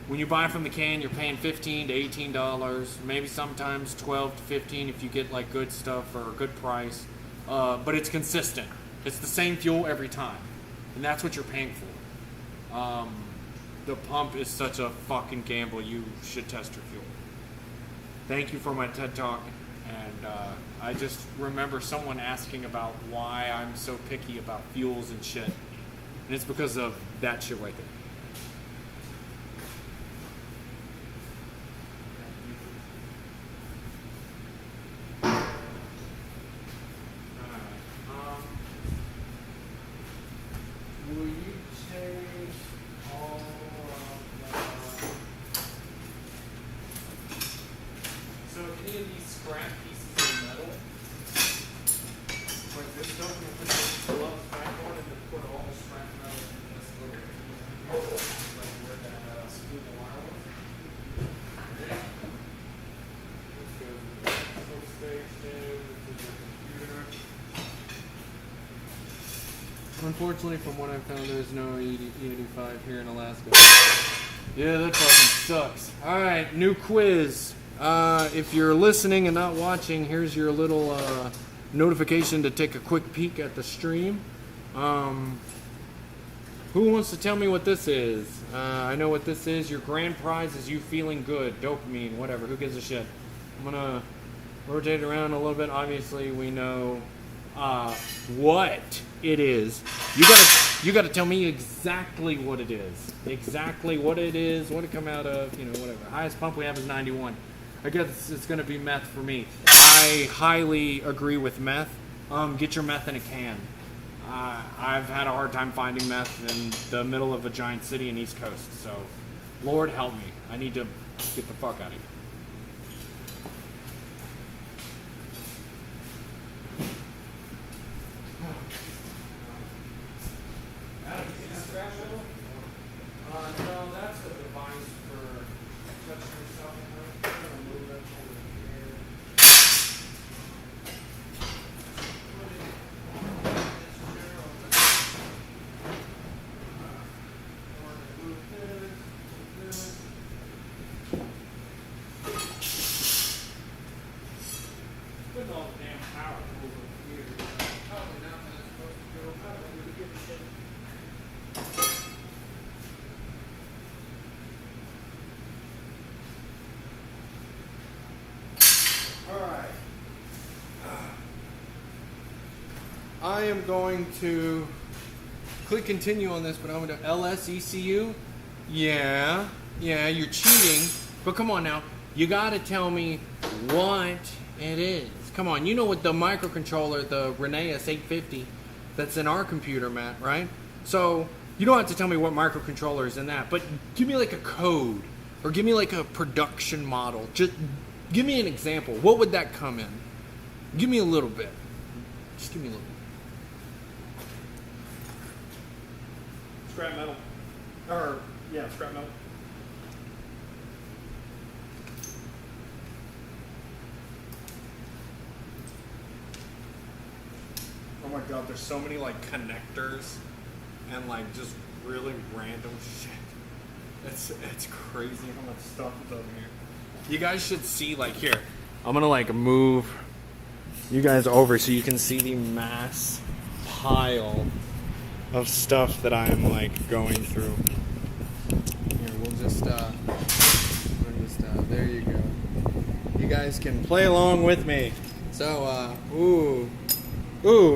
when you buy from the can, you're paying $15 to $18, maybe sometimes $12 to $15 if you get like good stuff or a good price. But it's consistent. It's the same fuel every time, and that's what you're paying for. The pump is such a fucking gamble. You should test your fuel. Thank you for my TED Talk. And I just remember someone asking about why I'm so picky about fuels and shit. And it's because of that shit right there. Will you change all of so any of these scrap pieces of metal, like this stuff, you put the gloves back on and then put all the scrap metal in this little, like where that spool of wire was. This goes to the electrical station, to the computer. Unfortunately, from what I've found, there's no E85 here in Alaska. Yeah, that fucking sucks. Alright, new quiz. If you're listening and not watching, here's your little notification to take a quick peek at the stream. Who wants to tell me what this is? I know what this is. Your grand prize is you feeling good. Dopamine, whatever. Who gives a shit? I'm gonna rotate it around a little bit. Obviously, we know what it is. You gotta tell me exactly what it is. Exactly what it is, what it come out of, you know, whatever. Highest pump we have is 91. I guess it's gonna be meth for me. I highly agree with meth. Get your meth in a can. I've had a hard time finding meth in the middle of a giant city in East Coast, so Lord help me. I need to get the fuck out of here. No, that's a device for touching yourself. I'm gonna move that over here. Putting all the damn power over here. Probably not when it's supposed to go. I don't really give a shit. I am going to click continue on this, but I'm going to LSECU. Yeah, you're cheating. But come on now, you got to tell me what it is. Come on, you know what the microcontroller, the Reneus 850, that's in our computer, Matt, right? So you don't have to tell me what microcontroller is in that, but give me like a code or give me like a production model. Just give me an example. What would that come in? Give me a little bit. Just give me a little bit. Scrap metal. Or, yeah, scrap metal. Oh my god, there's so many like connectors and like just really random shit. It's crazy how much stuff is over here. You guys should see like here. I'm gonna like move you guys over so you can see the mass pile of stuff that I'm like going through. Here, we'll just there you go. You guys can play along with me. So, ooh,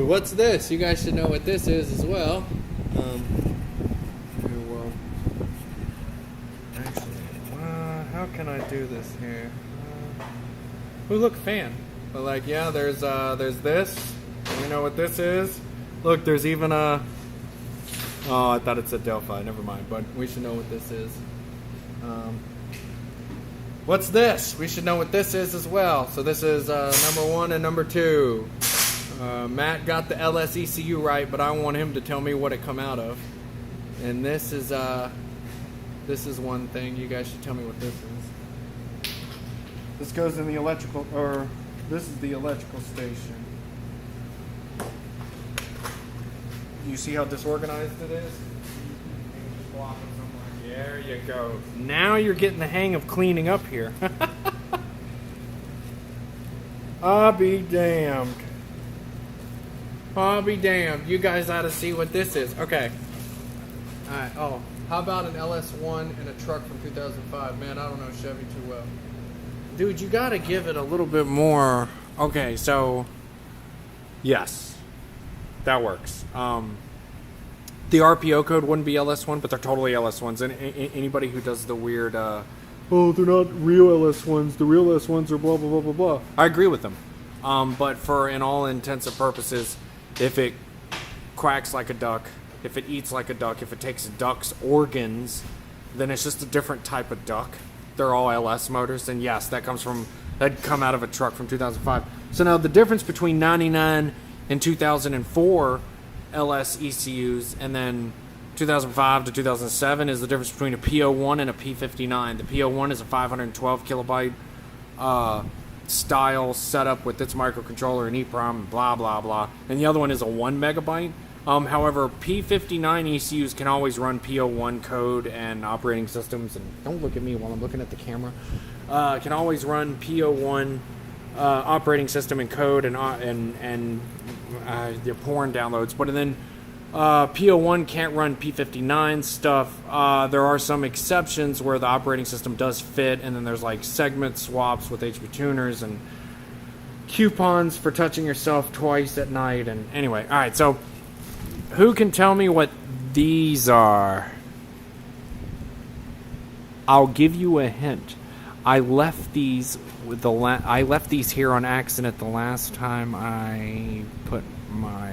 what's this? You guys should know what this is as well. Actually, how can I do this here? Ooh, look, fan. But like, yeah, there's this. You know what this is? Look, there's even a. Oh, I thought it said Delphi. Never mind. But we should know what this is. What's this? We should know what this is as well. So this is number 1 and number 2. Matt got the LSECU right, but I want him to tell me what it come out of. And this is This is one thing. You guys should tell me what this is. This goes in the electrical, or this is the electrical station. You see how disorganized it is? There you go. Now you're getting the hang of cleaning up here. I'll be damned. I'll be damned. You guys ought to see what this is. Okay. Alright, oh. How about an LS1 in a truck from 2005? Man, I don't know Chevy too well. Dude, you gotta give it a little bit more. Okay, so yes. That works. The RPO code wouldn't be LS1, but they're totally LS1s. And anybody who does the weird, oh, they're not real LS1s. The real LS1s are blah, blah, blah, blah, blah. I agree with them. But for in all intents and purposes, if it quacks like a duck, if it eats like a duck, if it takes a duck's organs, then it's just a different type of duck. They're all LS motors. And yes, that'd come out of a truck from 2005. So now the difference between 99 and 2004 LS ECUs and then 2005 to 2007 is the difference between a P01 and a P59. The P01 is a 512 kilobyte style setup with its microcontroller and EEPROM, blah, blah, blah. And the other one is a 1 megabyte. However, P59 ECUs can always run P01 code and operating systems. And don't look at me while I'm looking at the camera. Can always run P01 operating system and code and the porn downloads. But then P01 can't run P59 stuff. There are some exceptions where the operating system does fit, and then there's like segment swaps with HP tuners and coupons for touching yourself twice at night. And anyway, all right. So, who can tell me what these are? I'll give you a hint. I left these with I left these here on accident the last time I put my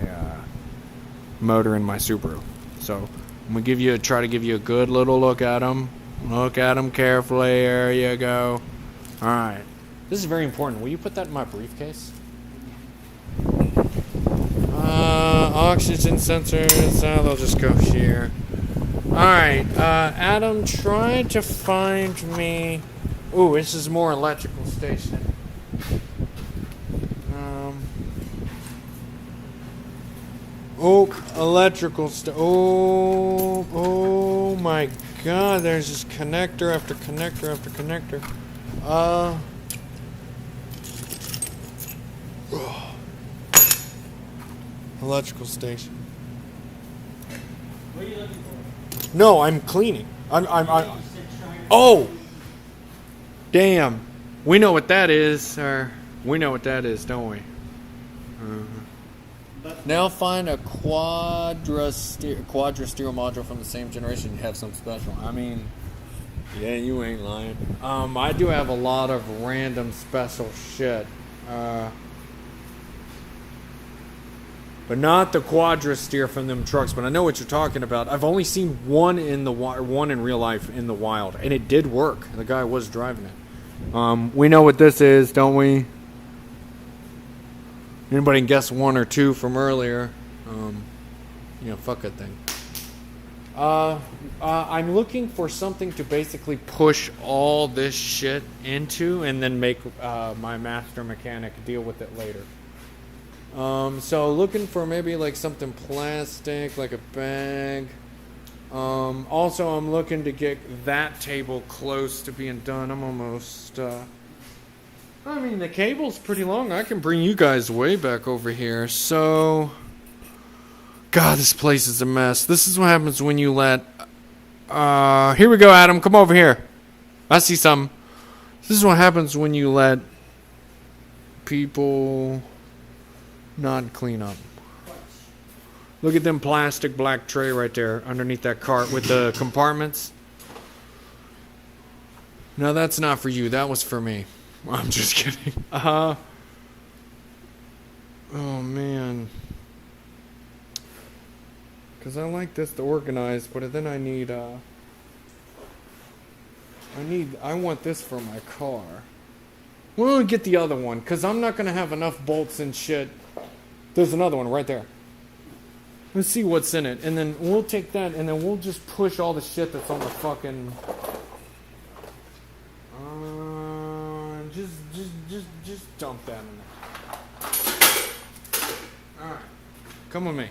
motor in my Subaru. So I'm gonna try to give you a good little look at them. Look at them carefully. There you go. All right. This is very important. Will you put that in my briefcase? Oxygen sensors. They'll just go here. All right. Adam, try to find me. Ooh, this is more electrical station. Electrical oh my God, there's just connector after connector after connector. Electrical station. What are you looking for? No, I'm cleaning. Oh! Damn. We know what that is, we know what that is, don't we? Now find a quadra stereo module from the same generation. You have some special. I mean, yeah, you ain't lying. I do have a lot of random special shit. But not the quadra steer from them trucks. But I know what you're talking about. I've only seen one in real life in the wild, and it did work. The guy was driving it. We know what this is, don't we? Anybody can guess one or two from earlier? Fuck that thing. I'm looking for something to basically push all this shit into, and then make my master mechanic deal with it later. So looking for maybe like something plastic, like a bag. Also, I'm looking to get that table close to being done. I'm almost. I mean, the cable's pretty long. I can bring you guys way back over here. So, God, this place is a mess. This is what happens when you let. Here we go, Adam. Come over here. I see something. This is what happens when you let people not clean up. Look at them plastic black tray right there underneath that cart with the compartments. No, that's not for you. That was for me. I'm just kidding. Oh, man. Because I like this to organize, but then I want this for my car. We'll get the other one, because I'm not going to have enough bolts and shit. There's another one right there. Let's see what's in it, and then we'll take that, and then we'll just push all the shit that's on the fucking. Just dump that in there. All right, come with me.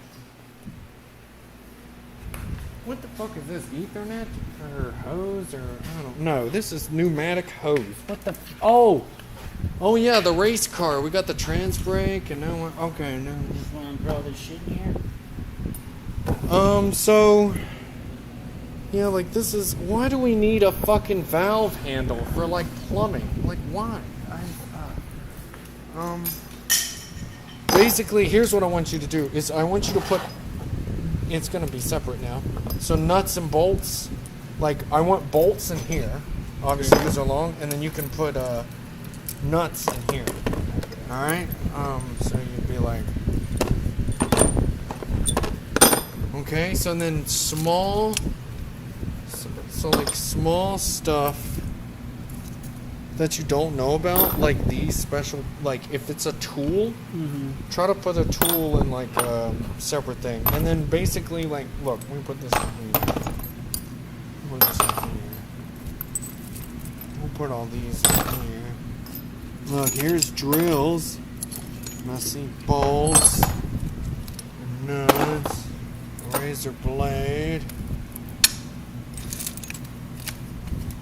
What the fuck is this? Ethernet or hose or I don't know. This is pneumatic hose. What the? Oh yeah, the race car. We got the trans brake, and now we're okay. Now. Just want to throw this shit in here. So, yeah, like this is, why do we need a fucking valve handle for like plumbing? Like why? Basically, here's what I want you to do, is I want you to put, it's gonna be separate now. So nuts and bolts, like I want bolts in here, obviously because they're long, and then you can put nuts in here. Alright? So you'd be like, okay, so then small, so like small stuff that you don't know about, like these special, like if it's a tool, try to put a tool in like a separate thing. And then basically like, look, we put this in here. Put this in here. We'll put all these in here. Look, here's drills. I see bolts, nuts, razor blade.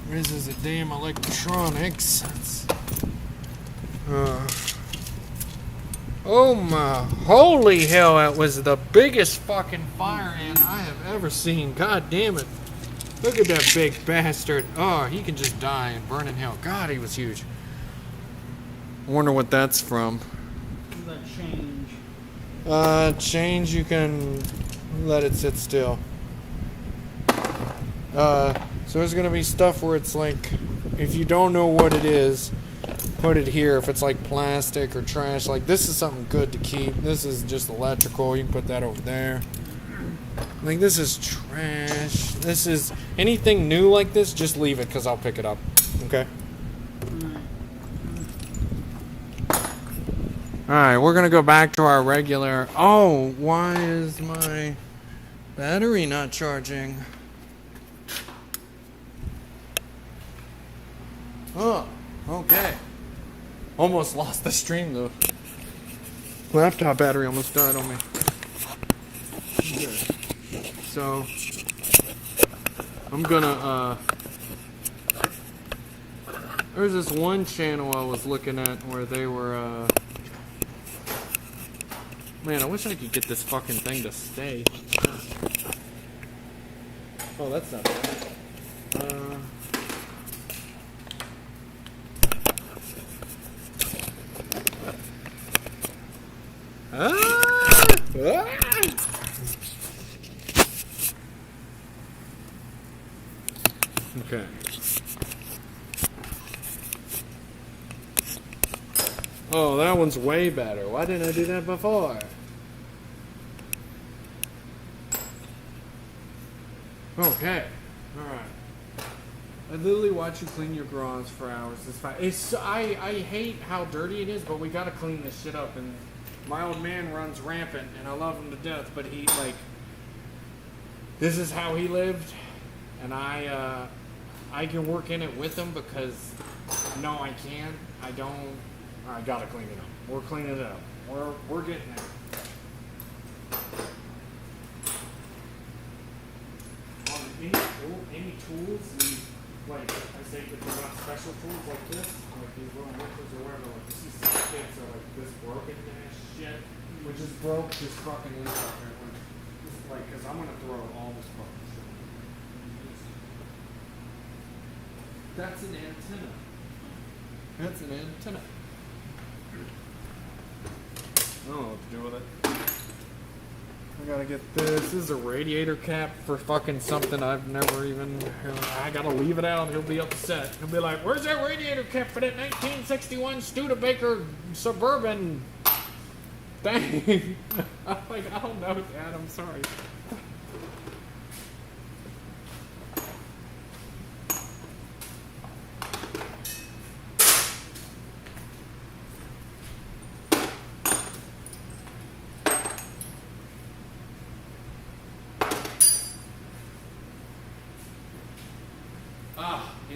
This is a damn electronics. Oh my holy hell, that was the biggest fucking fire ant I have ever seen. God damn it. Look at that big bastard. Oh, he can just die and burn in hell. God, he was huge. I wonder what that's from. What about change? Change, you can let it sit still. So there's gonna be stuff where it's like, if you don't know what it is, put it here. If it's like plastic or trash, like this is something good to keep. This is just electrical. You can put that over there. Like this is trash. This is anything new like this. Just leave it because I'll pick it up. Okay. All right, we're gonna go back to our regular. Oh, why is my battery not charging? Oh, okay. Almost lost the stream though. Laptop battery almost died on me. Okay. So I'm gonna there's this one channel I was looking at where they were man, I wish I could get this fucking thing to stay. Oh, that's not bad. Okay. Oh, that one's way better. Why didn't I do that before? Okay. Alright. I literally watch you clean your garage for hours. It's fine. I hate how dirty it is, but we gotta clean this shit up. And my old man runs rampant, and I love him to death, but he, like, this is how he lived, and I can work in it with him because, no, I can't. I don't. I gotta clean it up. We're cleaning it up. We're getting there. Any tools, like I say, if you want special tools like this, like these little wrenches or whatever, like you see sockets or like this broken ass shit, which is broke, just fucking leave out there. Like, cause I'm gonna throw all this fucking shit. That's an antenna. That's an antenna. I don't know what to do with it. I gotta get this. This is a radiator cap for fucking something I've never even. I gotta leave it out. He'll be upset. He'll be like, "Where's that radiator cap for that 1961 Studebaker Suburban thing?" I'm like, I don't know, Dad. I'm sorry.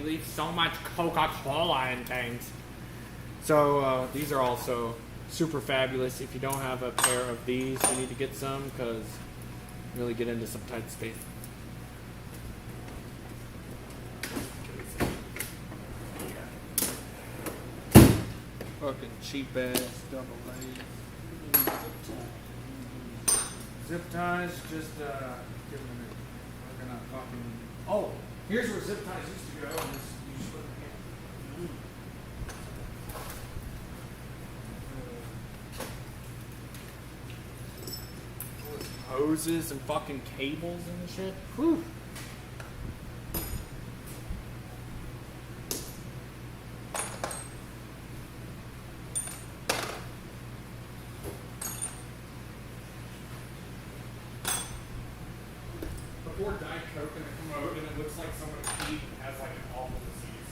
leave so much Coca-Cola in things. So these are also super fabulous. If you don't have a pair of these, you need to get some because really get into some tight space. Fucking cheap ass double A. Zip ties, just give them a minute. We're gonna fucking. Oh, here's where zip ties used to go. And you just put them here. Hoses and fucking cables and shit. Whew. Before Diet Coke in a commode, and it looks like somebody peed and has like an awful disease.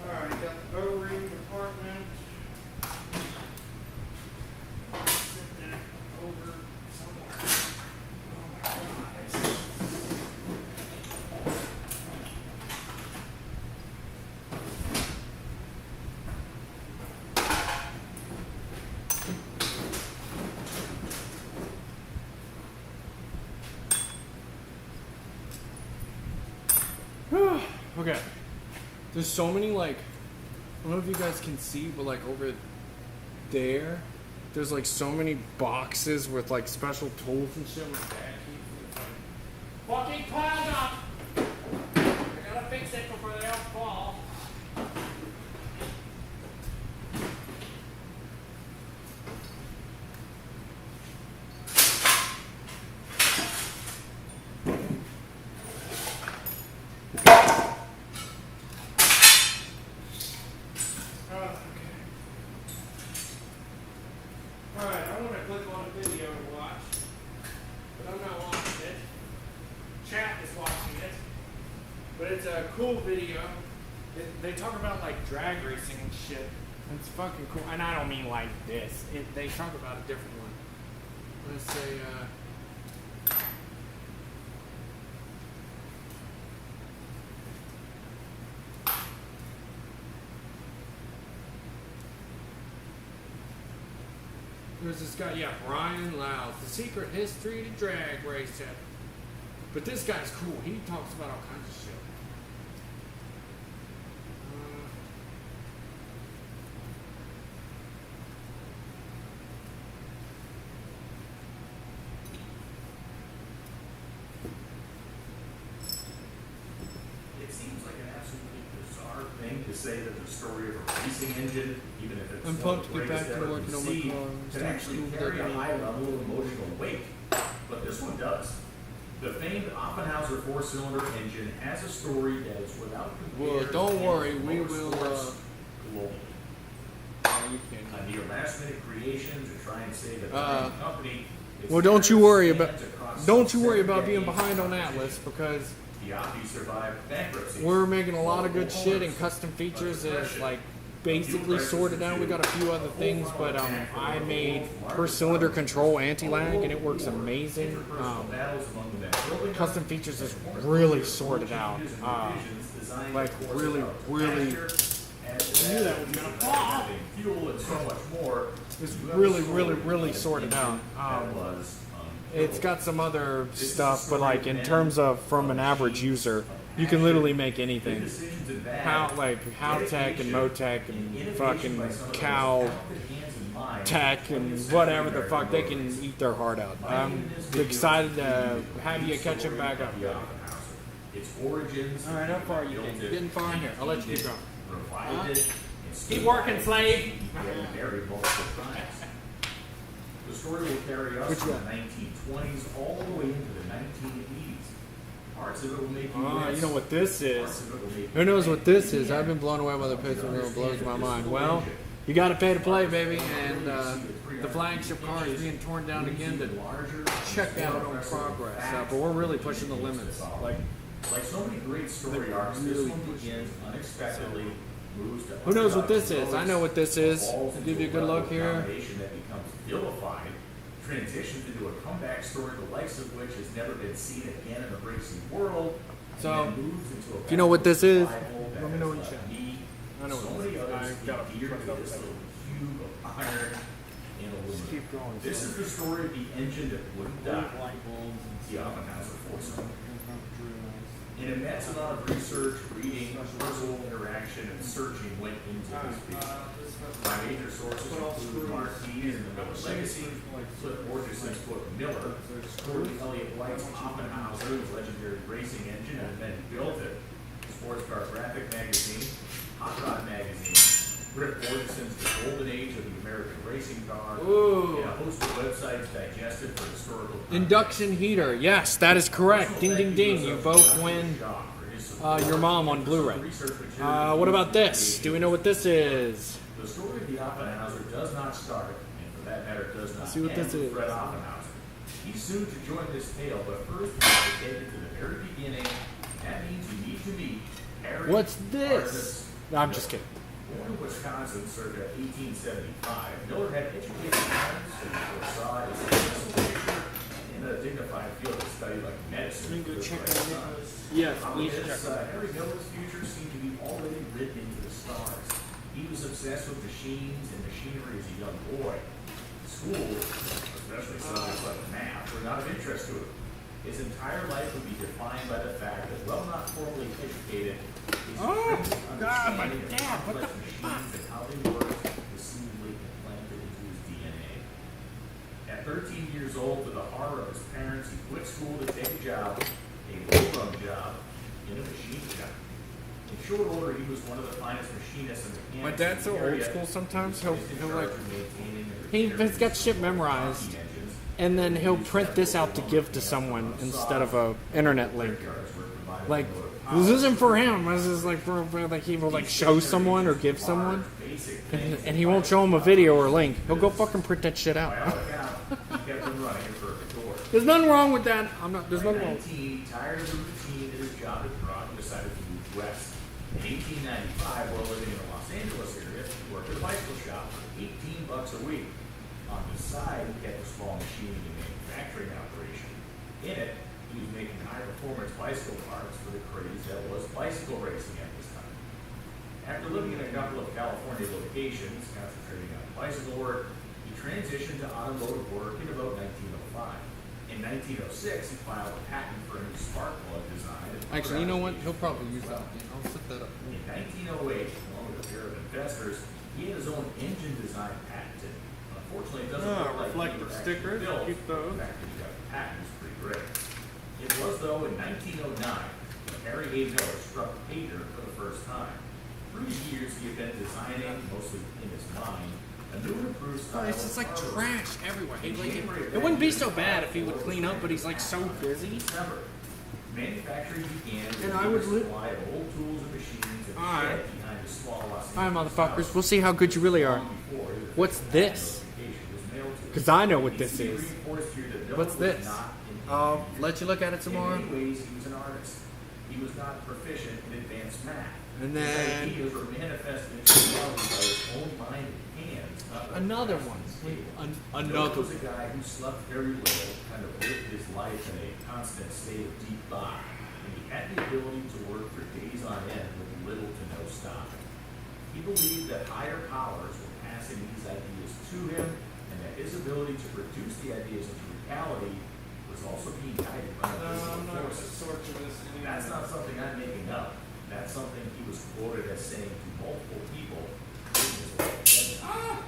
Alright, got the O-ring department. Sit that over somewhere. Oh my god. Okay. There's so many, like, I don't know if you guys can see, but like over there, there's like so many boxes with like special tools and shit with that. Fucking piled up! I gotta fix it before they all fall. Alright, I want to click on a video to watch, but I'm not watching it. Chat is watching it, but it's a cool video. They talk about like drag racing and shit. It's fucking cool, and I don't mean like this. They talk about a different one. Let's say, there's this guy, yeah, Brian Lau, The Secret History to Drag Racing. But this guy's cool. He talks about all kinds of shit. It seems like an absolutely bizarre thing to say that the story of a racing engine, even if it's I'm one of pumped the to get back greatest to ever working on my conceived, car. can Still actually screwed carry a up. high level of emotional weight. But this one does. The famed Offenhauser four-cylinder engine has a story that is without compare. Well, don't worry, we will, globally. A near last-minute creation to try and save a dying company. Well, don't you worry about being behind on Atlas, because Survived bankruptcy. we're making a lot of good shit, and custom features is like basically sorted out. We got a few other things, but I made per cylinder control anti-lag, and it works amazing. Custom features is really sorted out. Like really, really. I knew that was gonna fall. Fuel and so much more. It's really, really, really sorted out. It's got some other stuff, but like in terms of from an average user, you can literally make anything. How-Tech and Motec and fucking Cow Tech and whatever the fuck, they can eat their heart out. I'm excited to have you catch them back up. Alright, how far are you getting? Getting far in here. I'll let you keep going. Keep working, slave! The story will carry us from the 1920s all the way into the 1980s. Parts of it will make you you know what this is? Who knows what this is? I've been blown away by the picture, and it blows my mind. Well, you got to pay to play, baby, and the flagship car is being torn down again to check out on progress. But we're really pushing the limits. Like so many great story arcs, this one begins unexpectedly moves to Who knows what this underdogs is? I know what this is. falls I'll into give you a good level look of here. domination that becomes vilified, transitions into a comeback story, the likes of which has never been seen again in the racing world. So, and then moves into a if you know what this is, battle that let me know has what you left say. me, I know so what many this is. others I've got to dear put it to up this there. little cube of iron and aluminum. Keep going. This is the story of the engine that wouldn't die, Light bulbs and the Oppenheimer foursome. stuff. An immense amount of research, reading, personal interaction, and searching went into this vehicle. My major sources include Marquis and the Miller Legacy, Cliff Borgeson's book Miller, Corey Elliott White's Oppenheimer, his legendary racing engine, and then he built it, Sports Car Graphic Magazine, Hot Rod Magazine, Rick Borgeson's The Golden Age of the American Racing Car, Ooh. and a host of websites digested for historical content. Induction heater. Yes, that is correct. Ding, ding, ding. You both win your mom on Blu-ray. What about this? Do we know what this is? The story of the Oppenheimer does not start, and for that matter, does not See what end this with is. Fred Oppenheimer. He's soon to join this tale, but first we have to take it to the very beginning. That means you need to meet Harry. What's this? Artis No, I'm just kidding. Born in Wisconsin circa 1875, Miller had educated parents who foresaw his successful future in a dignified field of study like medicine. Go check for his on son. Nicholas. Yes, please check. Harry Miller's future seemed to be already written into the stars. He was obsessed with machines and machinery as a young boy. School, especially subjects like math, were not of interest to him. His entire life would be defined by the fact that, while not formally educated, his intrinsic understanding of complex machines and how they work was seemingly implanted into his DNA. At 13 years old, to the horror of his parents, he quit school to take a job, a low-rung job, in a machine shop. In short order, he was one of the finest machinists and mechanics. My dad's so in the old area. school sometimes, He was in he'll charge like, of maintaining and he's repairing got shit memorized, and then he'll print this out to give to someone instead of a internet link. Like, this isn't for him. This is like for like he will like show someone or give someone, and he won't show him a video or link. He'll go fucking print that shit out. There's nothing wrong with that. There's nothing wrong. 19, tired of the routine that his job had brought, he decided to move west. In 1895, while living in the Los Angeles area, he worked at a bicycle shop for $18 a week. On the side, he kept a small machining and manufacturing operation. In it, he was making high-performance bicycle parts for the craze that was bicycle racing at this time. After living in a couple of California locations, concentrating on bicycle work, he transitioned to automotive work in about 1905. In 1906, he filed a patent for a new spark plug design. Actually, you know what? He'll probably use that. I'll set that up. In 1908, along with a pair of investors, he had his own engine design patented. Unfortunately, it doesn't look like reflective he was stickers. actually built. Keep those. The fact that he got the patent is pretty great. It was, though, in 1909 when Harry A. Miller struck pay dirt for the first time. Through the years, he had been designing, mostly in his mind, a new and improved style. It's just like of car trash everywhere. racing. Like, In January of it wouldn't be so 1905, bad if he would clean up, but he's like so busy. December. Manufacturing began with And I a would li- supply of old tools and machines in the Alright. shed behind the small Los Alright, Angeles motherfuckers. house. We'll see how good you really are. Long before his What's official this? notification was mailed to him. Because I know what It this needs to be is. reinforced here that Miller What's was this? not an I'll engineer. let you look at it some In more. many ways, he was an artist. He was not proficient in advanced math. And His then- ideas were manifested in reality by his own mind and hands. not by Another the one. table. Another Miller was a guy who slept very little, kind of lived his life in a constant state of deep thought, and he had the ability to work for days on end with little to no stop. He believed that higher powers were passing these ideas to him, and that his ability to produce the ideas into reality was also being guided by invisible forces. That's not something I'm making up. That's something he was quoted as saying to multiple people in his life.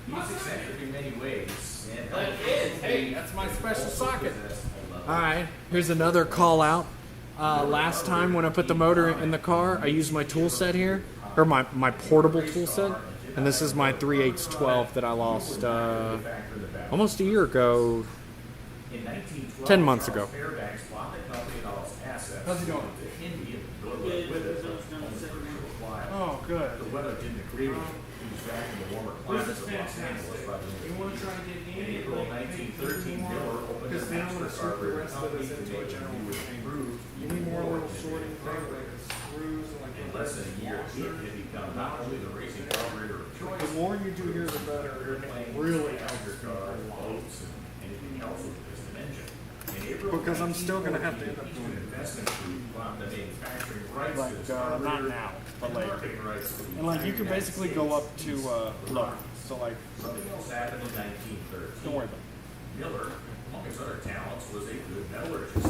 He was eccentric in many ways, and That is. Hey, that's my special also socket. possessed a level Alright, here's another call out. Last time when I put the motor in the car, I used my tool set here, or my portable tool set, and this is my 3/8 that I lost almost a year ago. In 1912, 10 months ago. Charles Fairbanks bought the company and all its assets. How's he doing? To Hindi and Norwood with it, only for a short while. Oh, good. The weather didn't agree with him. He was back in the warmer climates of Los Angeles by the end of the want to try and get In April 1913, Miller opened a master carburetor company to make a new and improved You need more little sorting things like screws and like and less than a year, it had become not only the racing carburetor of choice. The more you do here, the better. Airplanes, Really passenger cars, boats, and anything else with a piston engine. In April Because I'm still gonna have to end up Eastern doing it. Investment Group bought the manufacturing rights Like, to this not carburetor now, but and later. marketing rights to the And like you entire can United basically States. go up to low. So like, Something else happened in 1913. don't worry about it. Miller, among his other talents, was a good metallurgist.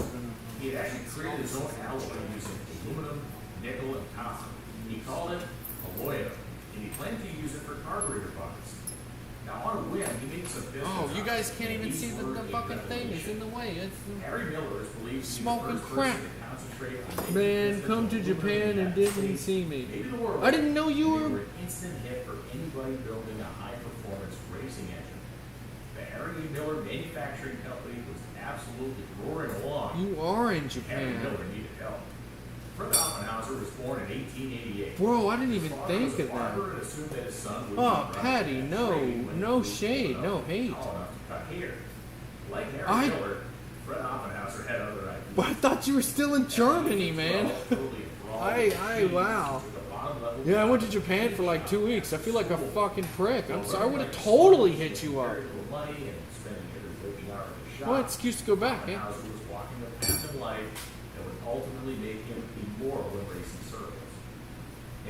He had actually created his own alloy using aluminum, nickel, and copper. He called it alloyum, and he planned to use it for carburetor buckets. Now, on a whim, he made some business. Oh, you guys on can't it, even and see these the were a fucking thing. It's revolution. in the way. It's Harry Miller is believed to be Smoking the first crack. person to concentrate on making Man, pistons come of to aluminum Japan in the and United didn't States, see me. maybe the world. I didn't know you They were. an instant hit for anybody building a high-performance racing engine. The Harry Miller Manufacturing Company was absolutely roaring along. You are in Harry Japan. Miller needed help. Fred Oppenhauser was born in 1888. Bro, I didn't even Father think was a of that. farmer and assumed that his son would Oh, be running Patty, that no, trade when no he was shade, old no enough- hate. tall enough to cut hair. Like Harry I- Miller, Fred Oppenhauser had other ideas. But I thought you were still in Germany, man. Wow. Yeah, I went to Japan for like 2 weeks. I feel like a fucking prick. I'm sorry. I would have totally hit you up. What excuse to go back, eh? Oppenhauser was walking a path in life that would ultimately make him immoral in racing circles.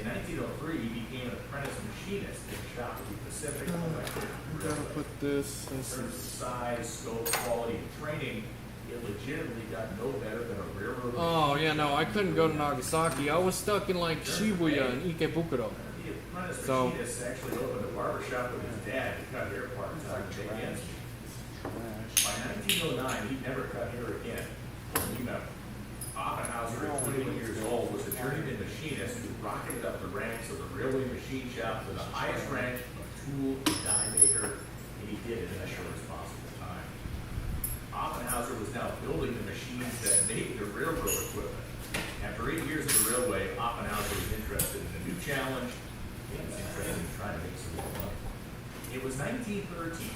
In 1903, he became an apprentice machinist in a shop at the Pacific Electric I'm gonna Railway. put this. In terms of size, scope, quality, and training, it legitimately got no better than a railroad. Oh yeah, no, I couldn't go to Nagasaki. I was stuck in like Shibuya and Ikebukuro. The apprentice So- machinist actually opened a barber shop with his dad to cut hair parts out of big ends. By 1909, he'd never cut hair again. When we met him. Oppenhauser, at 21 years old, was a journeyman machinist who rocketed up the ranks of the railway machine shop to the highest rank of tool and die maker, and he did it in the shortest possible time. Oppenhauser was now building the machines that made the railroad equipment. After 8 years at the railway, Oppenhauser was interested in a new challenge, and he was interested in trying to make some more money. It was 1913.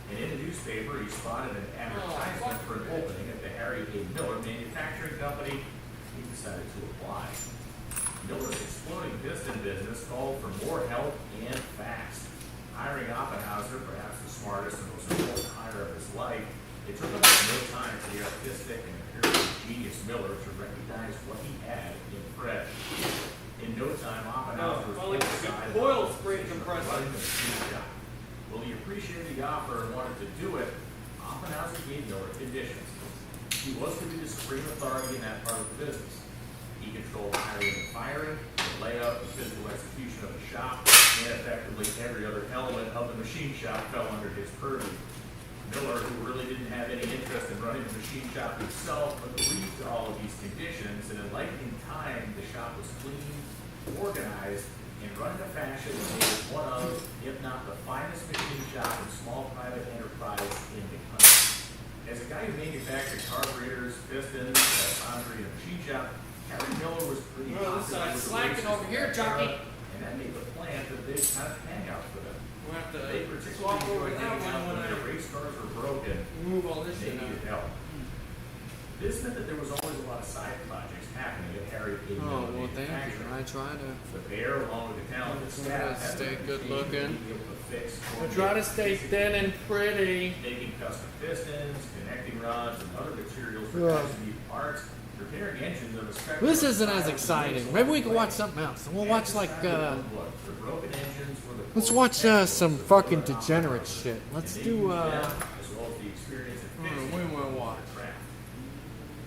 And in a newspaper, he spotted an advertisement for an opening at the Harry A. Miller Manufacturing Company. He decided to apply. Miller's exploding piston business called for more help and fast. Hiring Oppenhauser, perhaps the smartest and most important hire of his life, it took him no time for the artistic and imperial genius Miller to recognize what he had in Fred. In no time, Oppenhauser was Well, like a excited good oil about the spring decision of compressor. running the machine shop. Well, he appreciated the offer and wanted to do it. Oppenhauser gave Miller conditions. He was to be the supreme authority in that part of the business. He controlled the hiring and firing, the layout and physical execution of the shop, and effectively every other element of the machine shop fell under his purview. Miller, who really didn't have any interest in running the machine shop himself, agreed to all of these conditions, and in lightning time, the shop was clean, organized, and run in a fashion that made it one of, if not the finest machine shop and small private enterprise in the country. As a guy who manufactured carburetors, pistons, foundry, and a machine shop, Harry Miller was pretty Well, this popular side's with the slacking racers over of here, that jockey. era, and that made the plant a big kind of hangout for them. We'll have They to particularly swap over enjoyed that getting out one when their when race cars were broken I move all and this they shit out. needed help. This meant that there was always a lot of side projects happening at Harry A. Oh, Miller well, thank you. Manufacturing. I try to. The bear, along with the talented Try to staff, had stay the good reputation looking. of being able to fix I try to stay thin and pretty. making custom pistons, connecting rods, and other materials for Yeah. custom needed parts, repairing engines of a spectrum. This of isn't as styles and exciting. makes Maybe we along can the watch way. something else. We'll And watch this like time it was the broken engines were the let's core watch technicals some of fucking Miller degenerate Oppenhauser, shit. Let's and they do used them, as well as the experience in I don't know, fixing what do you wanna watch? the craft.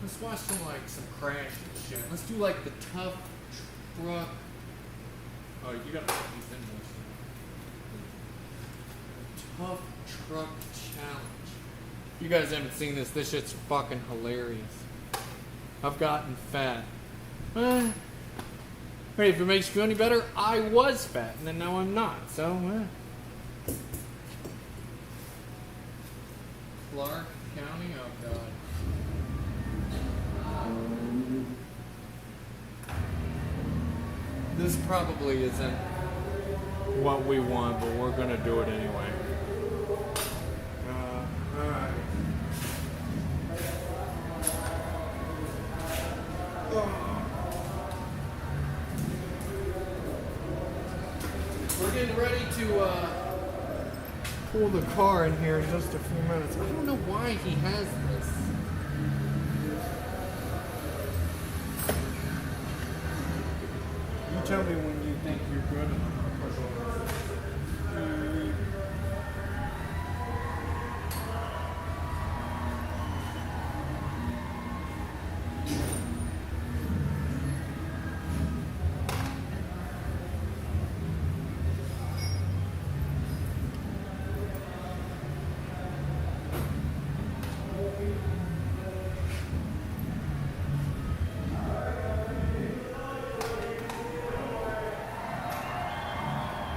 let's watch some like some crash shit. Let's do like the tough truck. Oh, you gotta put these in there. Tough truck challenge. You guys haven't seen this. This shit's fucking hilarious. I've gotten fat. Hey, if it makes you feel any better, I was fat, and then now I'm not. So, Clark County, oh god. This probably isn't what we want, but we're gonna do it anyway. Alright. getting ready to pull the car in here in just a few minutes. I don't know why he has this. You tell me when you think you're good and I'm gonna push over.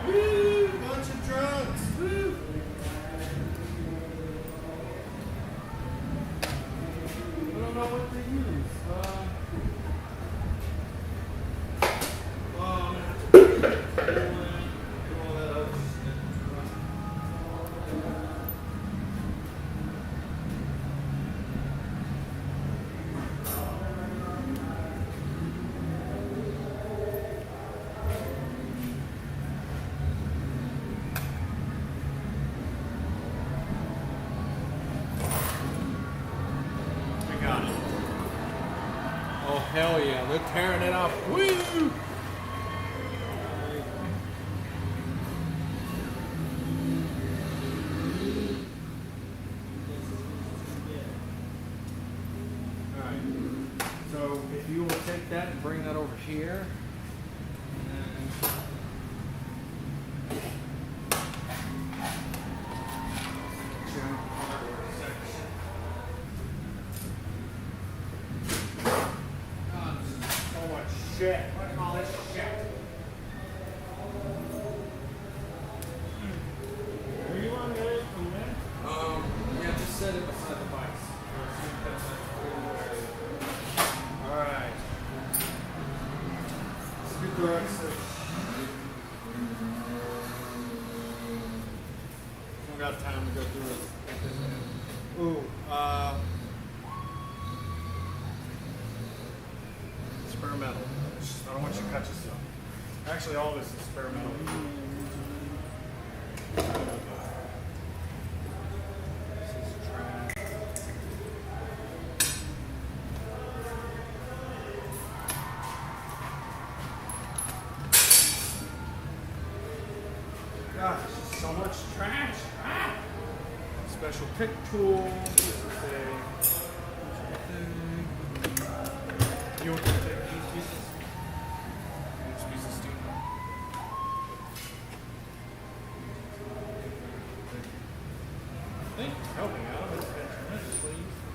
Woo! Bunch of drunks! Woo! I don't know what to use. All that other shit. I got it. Oh hell yeah, they're tearing it up. Woo! Alright. So if you will take that and bring that over here. And junk hardware section. God, this is so much shit. Look at all this shit. Are you on there from there? Yeah, just set it beside the bikes. Alright. Scooter exit. Don't got time to go through it. Ooh, spare metal. I don't want you to cut yourself. Actually, all this is spare metal. This is trash. Gosh, this is so much trash. Ah! Special pick tool. This is a. You want to take these pieces? These pieces of steel. Thank you for helping out. It's been tremendously useful.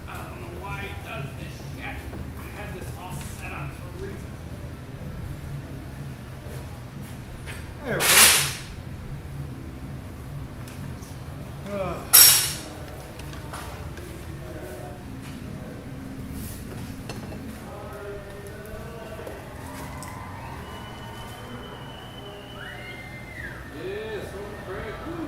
I don't know why he does this shit. I had this all set up for a reason. There we go. Yes, oh crap. Woo.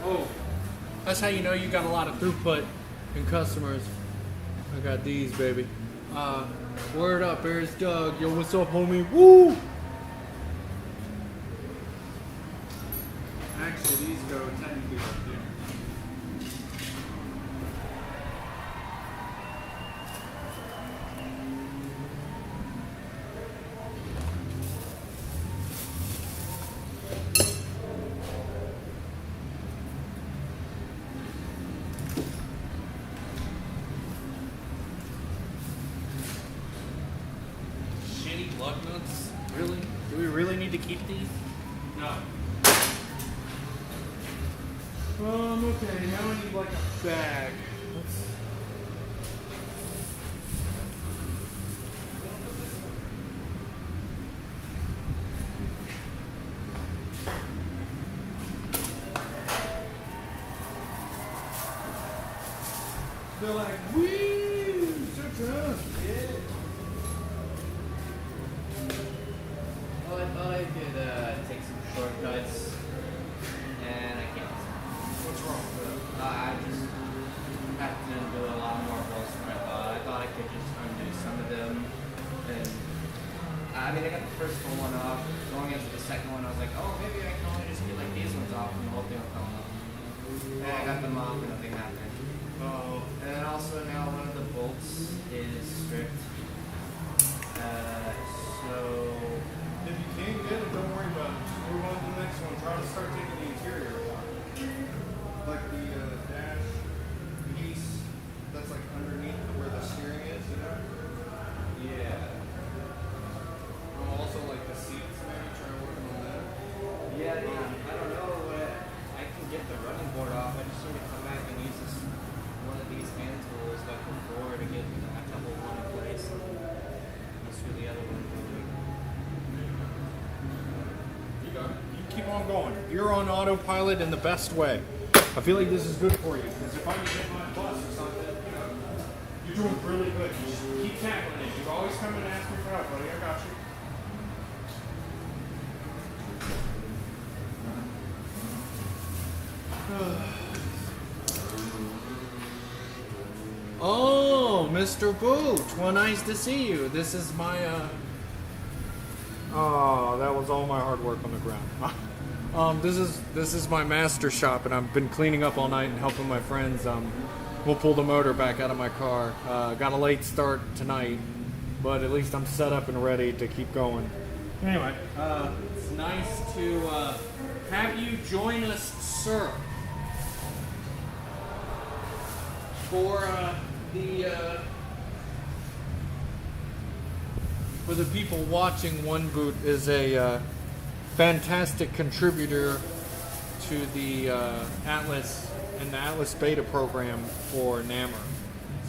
Oh, that's how you know you got a lot of throughput in customers. I got these, baby. Word up, here's Doug. Yo, what's up, homie? Woo! Actually, these go technically right there. Shitty lug nuts? Really? Do we really need to keep these? No. Okay, now I need like a bag. Let's... feel like, woo, so tough. Yeah. Well, I thought I could take some shortcuts, and I can't. What's wrong with it? I just have to do a lot more bolts than I thought. I thought I could just undo some of them, and I mean, I got the first one off. Going into the second one, I was like, oh, maybe I can only just get like these ones off, and the whole thing will come off. And I got them off, and nothing happened. Oh, And then also now one of the bolts is stripped. So if you can't get it, don't worry about it. Just move on to the next one. Try to start taking the interior apart. Like the dash piece that's like underneath where the steering is, you know? yeah, Also like the seats, maybe try working on that. yeah. I don't know. I can get the running board off. I just need to come back and use this one of these hand tools like before to get a couple one in place. Let's do the other one. You got it. You keep on going. You're on autopilot in the best way. I feel like this is good for you because if I can get my bus or something, you know, you're doing really good. You just keep tackling it. You always come and ask me for help, buddy. I got you. Oh, Mr. Booch, well, nice to see you. This is my, oh, that was all my hard work on the ground. This is my master shop, and I've been cleaning up all night and helping my friends. We'll pull the motor back out of my car. Got a late start tonight, but at least I'm set up and ready to keep going. Anyway, it's nice to have you join us, sir, for the people watching. One Boot is a fantastic contributor to the Atlas and the Atlas Beta program for NAMR.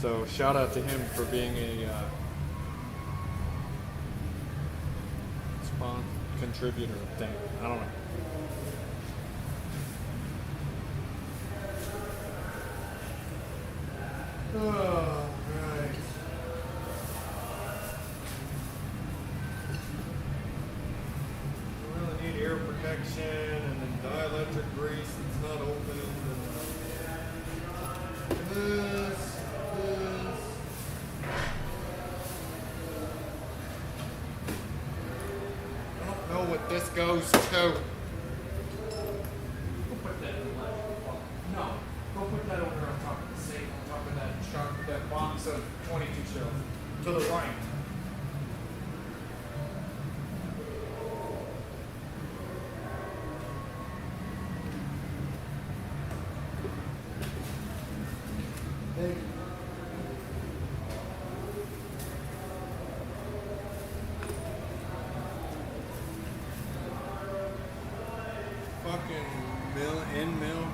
So shout out to him for being a contributor thing. I don't know. Oh, right. You really need air protection and then dielectric grease that's not open. And this. I don't know what this goes to. Go put that in the left. No, go put that over there on top of the safe, on top of that box of 22 shells. To the right. Fucking end mill.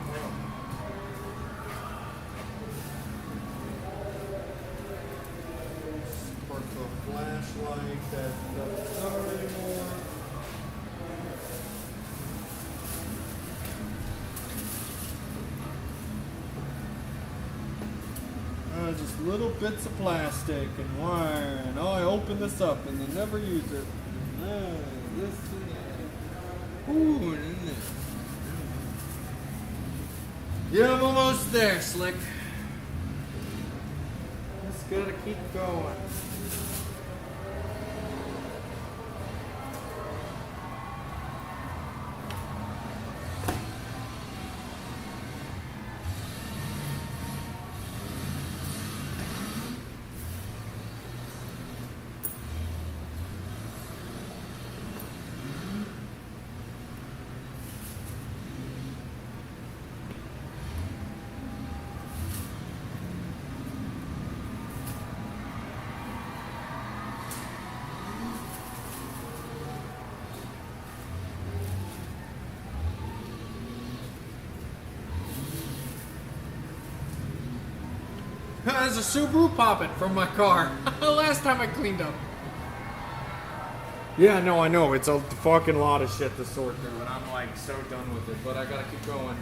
Spark the flashlight that doesn't start anymore. Just little bits of plastic and wire, and oh, I open this up and then never use it. This and that. Ooh, and then this. Yeah, I'm almost there, Slick. Just gotta keep going. There's a Subaru popping from my car. Last time I cleaned up. Yeah, no, I know. It's a fucking lot of shit to sort through, and I'm like so done with it, but I gotta keep going.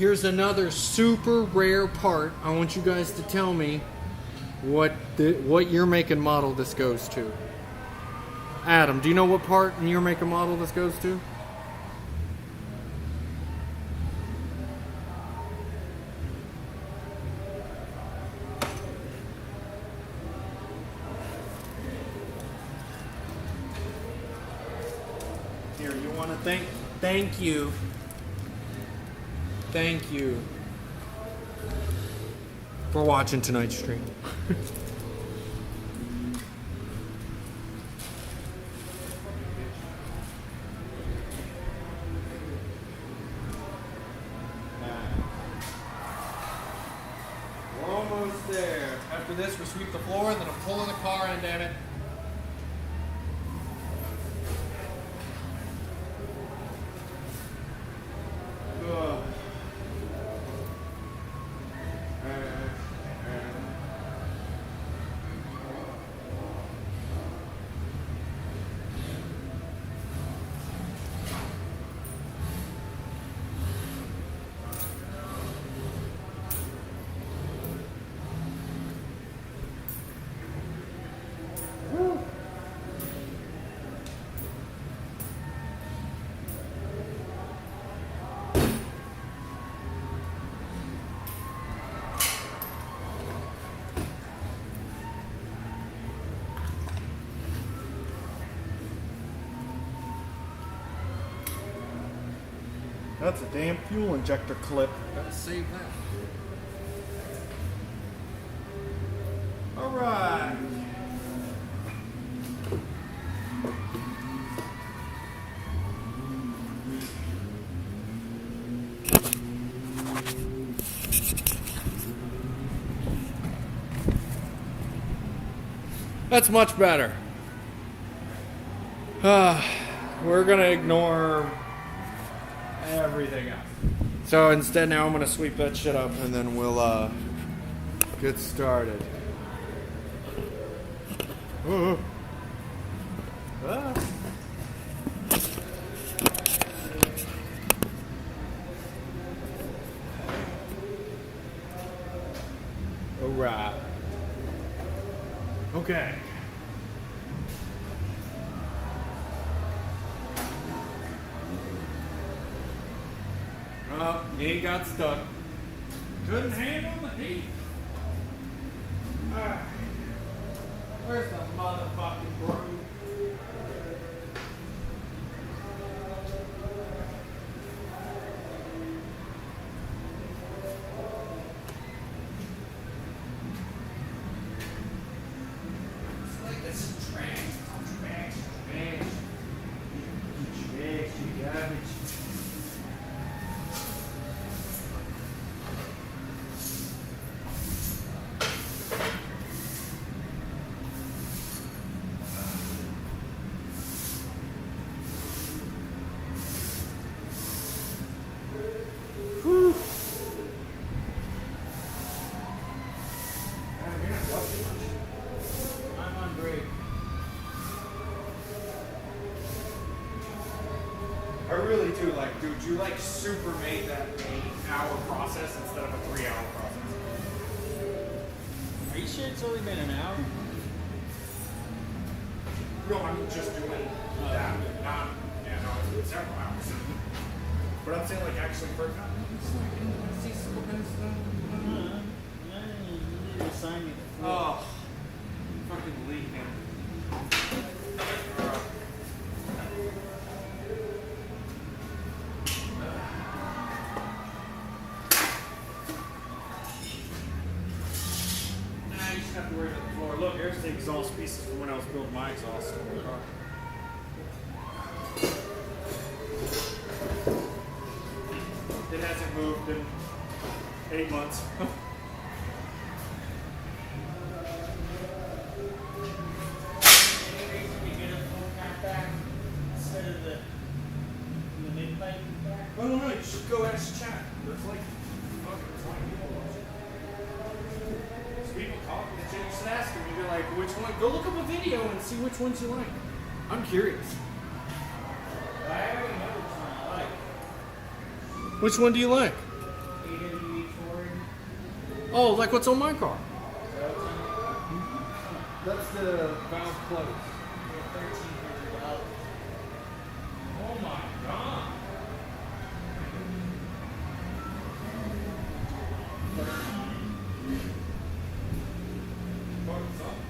here's another super rare part. I want you guys to tell me what year, make, and model this goes to. Adam, do you know what part in year, make, and model this goes to? Here, you want to thank you. Thank you for watching tonight's stream. We're almost there. After this, we sweep the floor, and then I'm pulling the car in, damn it. Ugh. That's a damn fuel injector clip. Gotta save that. Alright. That's much better. We're gonna ignore everything else. So instead now I'm gonna sweep that shit up and then we'll get started. Ah. Alright. Okay. Oh, he got stuck. Couldn't handle the heat. Alright. Where's the motherfucking broom? It's like this is trash. Trash. Trash. Trash. Garbage. I really do like, dude, you like super made that 8-hour process instead of a 3-hour process. Are you sure it's only been an hour? No, I'm just doing that. Not, yeah, no, it's been several hours. But I'm saying, like, actually, for it's like, see some kind of stuff. You need to assign me the floor. Oh, fucking leaking. Have to worry about the floor. Look, here's the exhaust pieces from when I was building my exhaust in the car. It hasn't moved in 8 months. Oh no, you should go ask chat. There's like fucking 20 people watching. People talking and shit. You should ask them. You'd be like, which one? Go look up a video and see which ones you like. I'm curious. I already know which one I like. Which one do you like? Oh, like what's on my car? That's the valve close. Oh my god.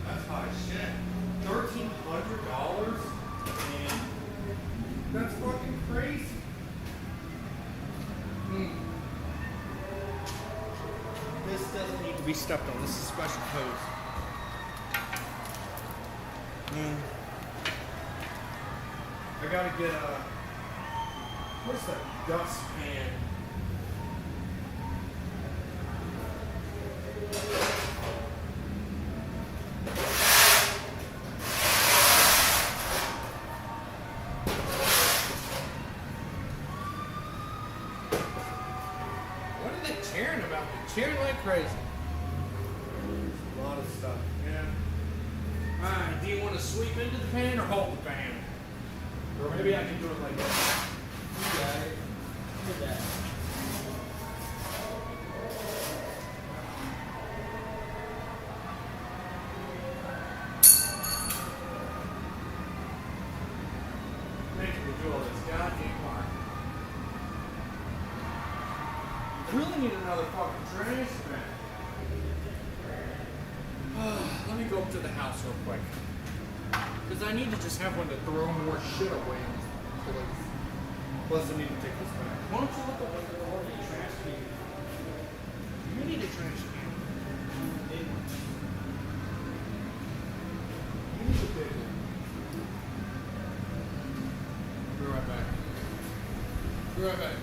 That's high as shit. $1,300? That's fucking crazy. This doesn't need to be stepped on. This is special hose. I gotta get a. What's that dust pan? What are they cheering about? They're cheering like crazy. A lot of stuff. Yeah. Alright, do you want to sweep into the pan or hold the pan? Or maybe I can do it like that. You got it. Look at that. Thank you for doing this goddamn work. I really need another fucking trash man. Let me go up to the house real quick. Because I need to just have one to throw more shit away in this place. Plus, I need to take this back. Why don't you look at what the trash can? You need a trash can. Big one. You need a big one. Be right back. Be right back.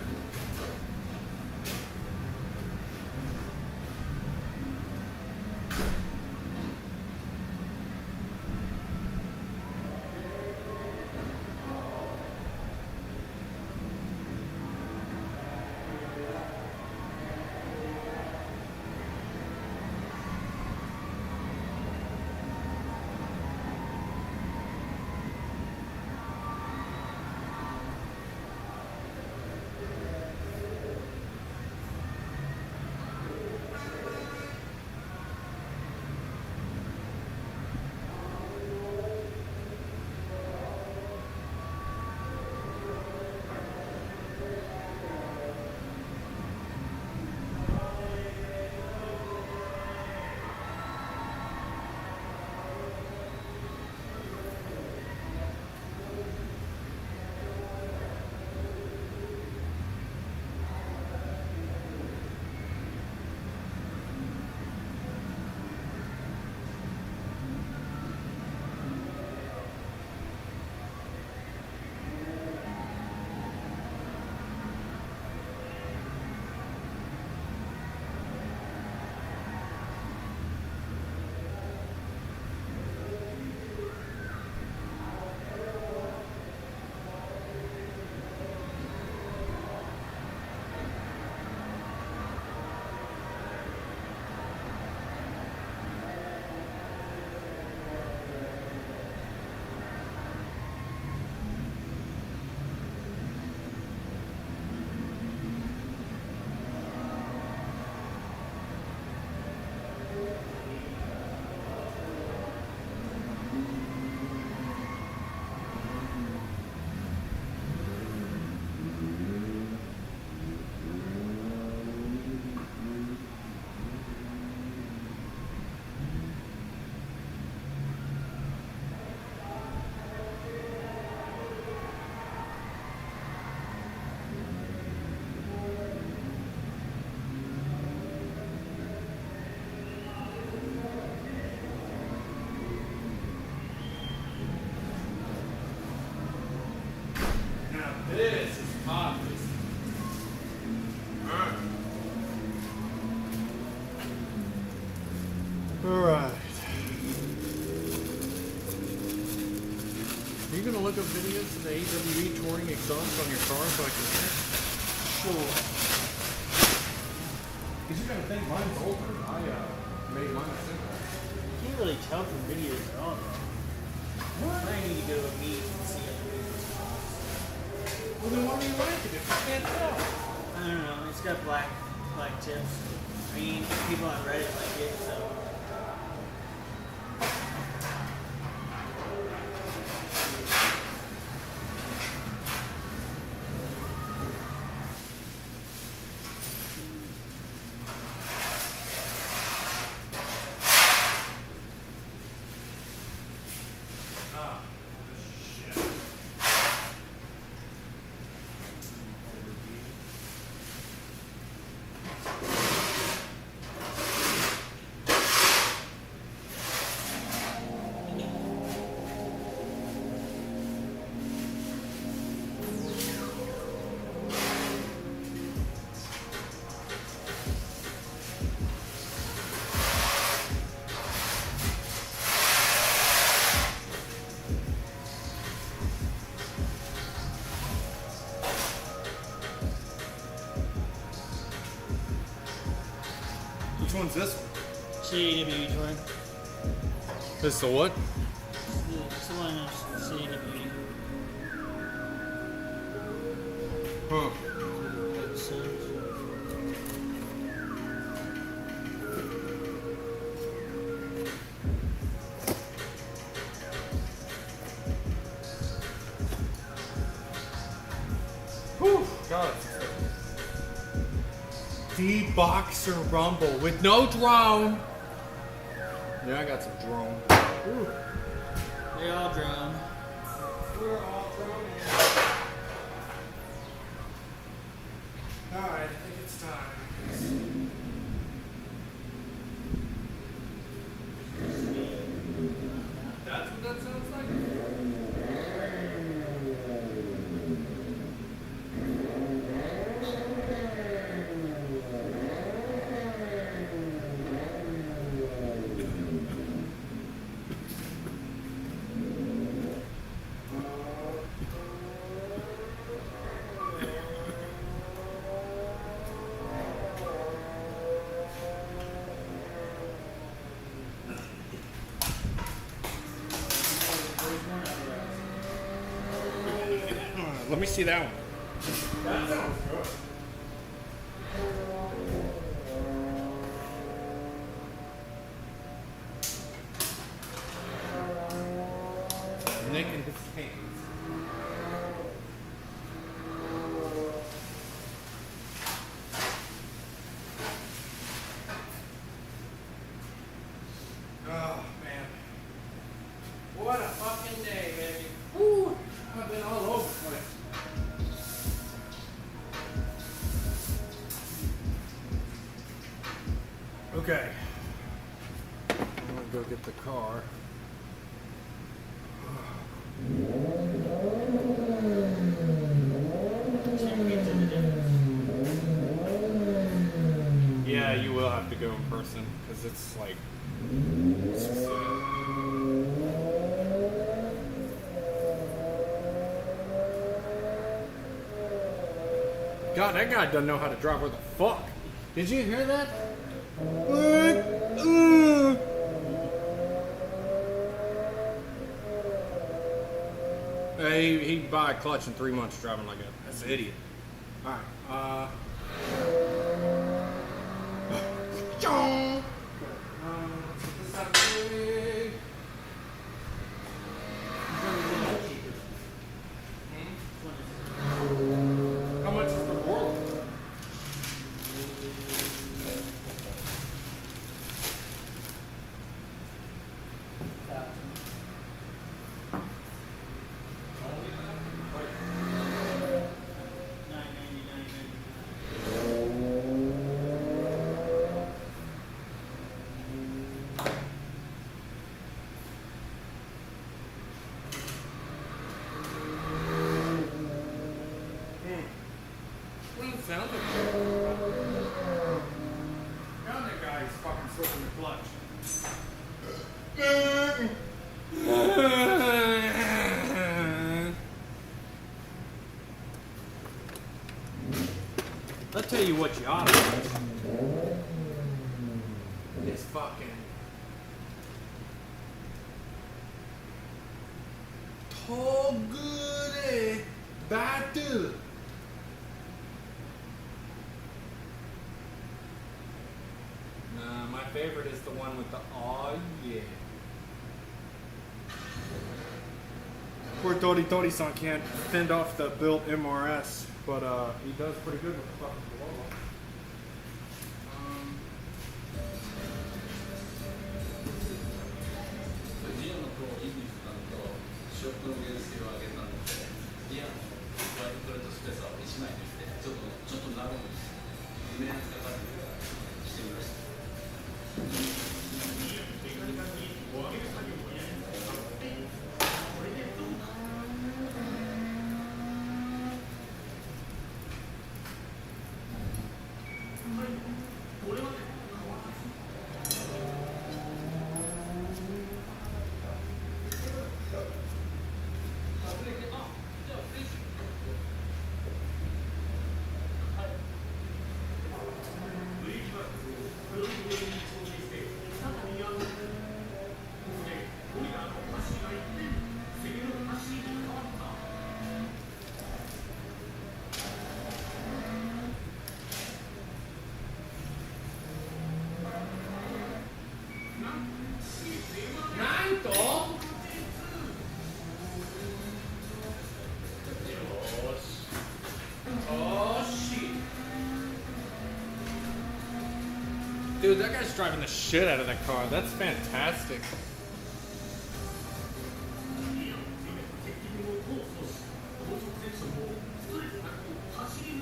This is obvious. Alright. Are you going to look up videos of the AWE touring exhaust on your car so I can hear it? Sure. Because you gotta think mine's older. I made mine simple. You can't really tell from videos at all, though. I need to go to a meet and see other videos. Well, then why do you like it if you can't tell? I don't know. It's got black tips. I mean, people on Reddit like it, so. Which one's this one? CAW tour. This is the what? It's the one that's CAW. Huh. Whew, God. D-Boxer Rumble with no drone. Yeah, I got some drone. Ooh. They all drone. We're all thrown in. Alright, I think it's time. That's what that sounds like? Let me see that one. That sounds good. Nick and his hands. Oh, man. What a fucking day, baby. Woo! I've been all over the place. Okay. I'm gonna go get the car. Yeah, you will have to go in person because it's like. God, that guy doesn't know how to drive. Where the fuck? Did you hear that? He'd buy a clutch in 3 months driving like that. That's an idiot. Alright, Let's get this out of the way. How much is the world? Sounds like now that guy's fucking slipping the clutch. I'll tell you what you ought to do. It's fucking Togure Battle. favorite is the one with the aw yeah. Poor Tori-Tori-san can't fend off the built MRS, but he does pretty good with the fucking Corolla. ジオの子を維持したのとショップの原付を上げたので、いや、ワイドプレートスペースは1枚にしてちょっと長く2年かかってしてみました。Dude, that guy's driving the shit out of that car. That's fantastic.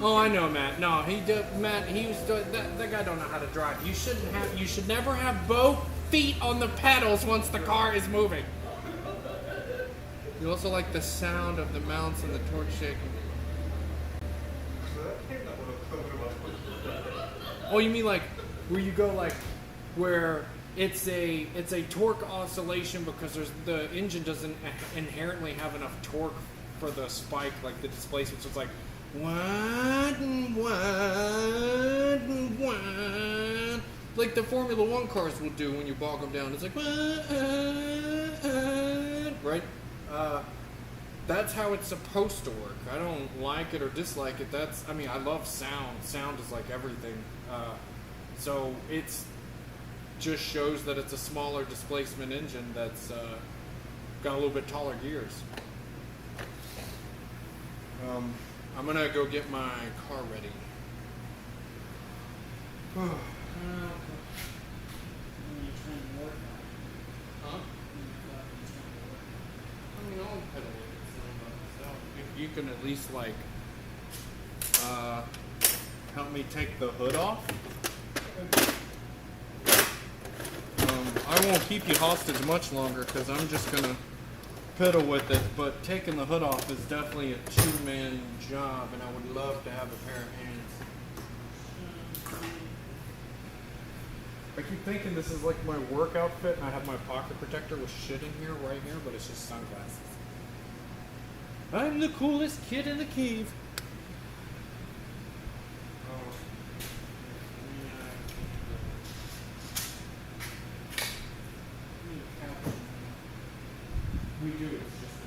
Oh, I know, Matt. No, Matt. He was that guy don't know how to drive. You should never have both feet on the pedals once the car is moving. You also like the sound of the mounts and the torque shaking. Oh, you mean like where you go like where it's a torque oscillation because the engine doesn't inherently have enough torque for the spike, like the displacement. So it's like what, like the Formula One cars will do when you bog them down. It's like right. That's how it's supposed to work. I don't like it or dislike it. I mean, I love sound. Sound is like everything. So it's just shows that it's a smaller displacement engine that's got a little bit taller gears. I'm gonna go get my car ready. Huh? I mean, I'll pedal it. If you can at least like help me take the hood off. I won't keep you hostage much longer because I'm just gonna pedal with it, but taking the hood off is definitely a two-man job, and I would love to have a pair of hands. I keep thinking this is like my work outfit, and I have my pocket protector with shit in here, right here, but it's just sunglasses. I'm the coolest kid in the cave. We do. It's just.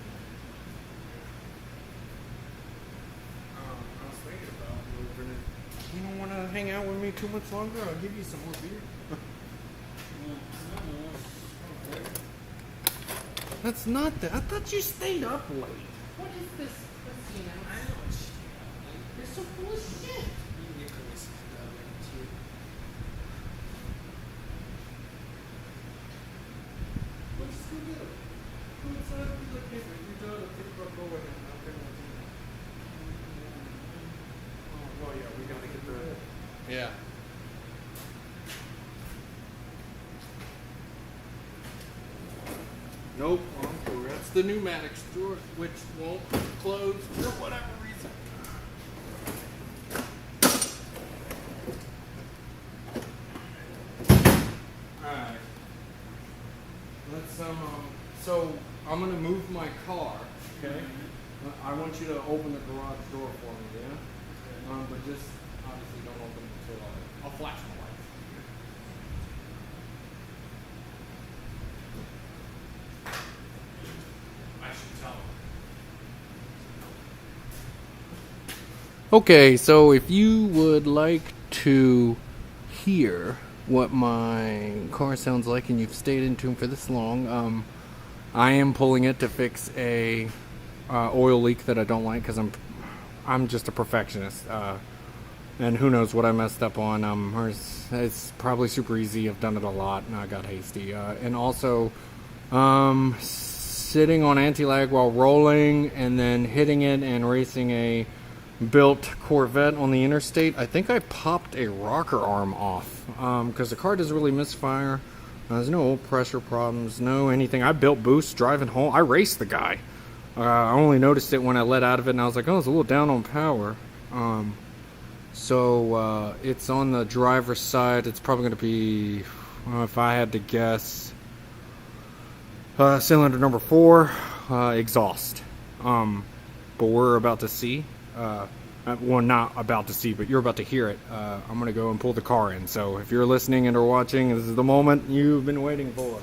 I was thinking about moving it. You don't want to hang out with me too much longer? I'll give you some more beer. That's not that. I thought you stayed up late. What is this casino? I know it's shit. You're so full of shit. Let's just go get it. Go inside and be like, hey, you're done. I think we'll go with it. Oh, well, yeah, we gotta get the. Yeah. Nope, that's the pneumatics drawer, which won't close for whatever reason. Alright. Let's, so I'm gonna move my car, okay? I want you to open the garage door for me, yeah? But just, obviously don't open it until I'll flash my lights. Okay, so if you would like to hear what my car sounds like and you've stayed in tune for this long, I am pulling it to fix a oil leak that I don't like because I'm just a perfectionist. And who knows what I messed up on. It's probably super easy. I've done it a lot and I got hasty. And also sitting on anti-lag while rolling and then hitting it and racing a built Corvette on the interstate. I think I popped a rocker arm off because the car doesn't really misfire. There's no oil pressure problems, no anything. I built boost driving home. I raced the guy. I only noticed it when I let out of it and I was like, oh, it's a little down on power. So it's on the driver's side. It's probably going to be, if I had to guess, cylinder number 4, exhaust. But we're about to see. Well, not about to see, but you're about to hear it. I'm going to go and pull the car in. So if you're listening and or watching, this is the moment you've been waiting for.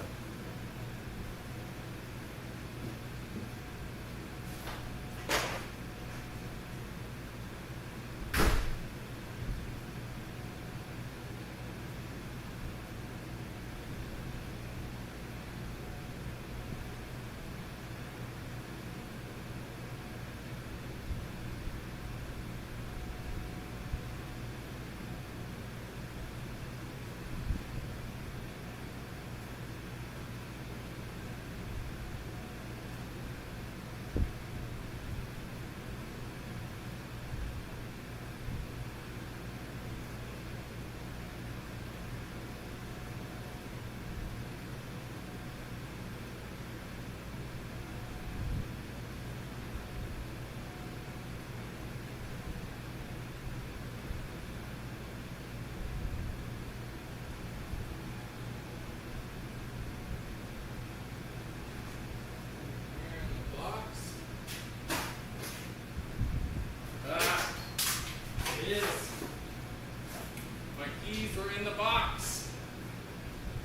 In the box.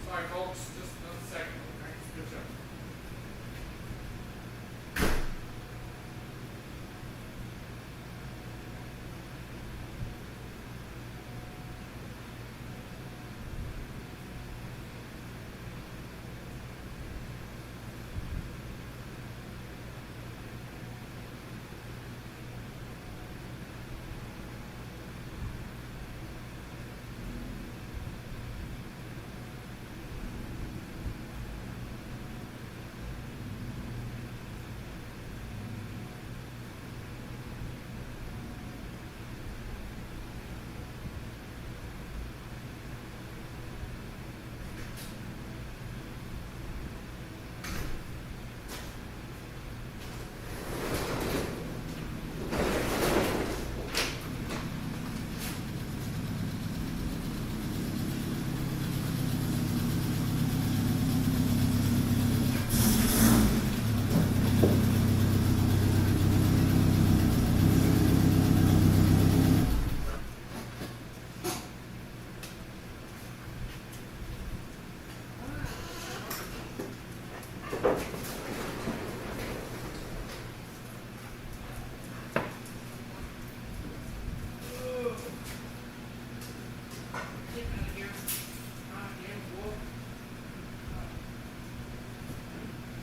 Sorry, folks. Just a second. Okay, good job.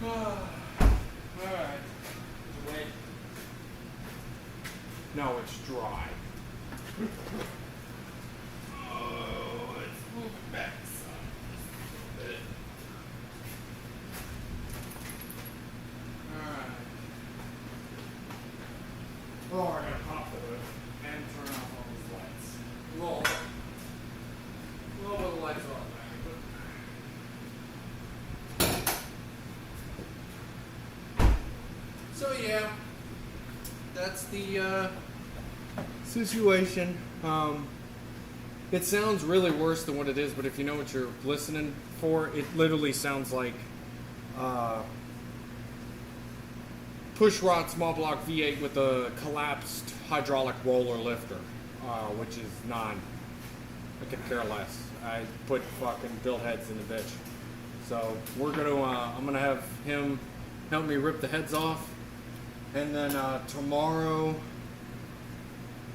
Alright. Wait. No, it's dry. Oh, it's moving back some. Just a little bit. Alright. Oh, I gotta pop the hood and turn off all these lights. Roll. Roll the lights off. So yeah, that's the situation. It sounds really worse than what it is, but if you know what you're listening for, it literally sounds like push rod small block V8 with a collapsed hydraulic roller lifter, which is non. I could care less. I put fucking build heads in the bitch. So we're gonna, I'm gonna have him help me rip the heads off. And then tomorrow,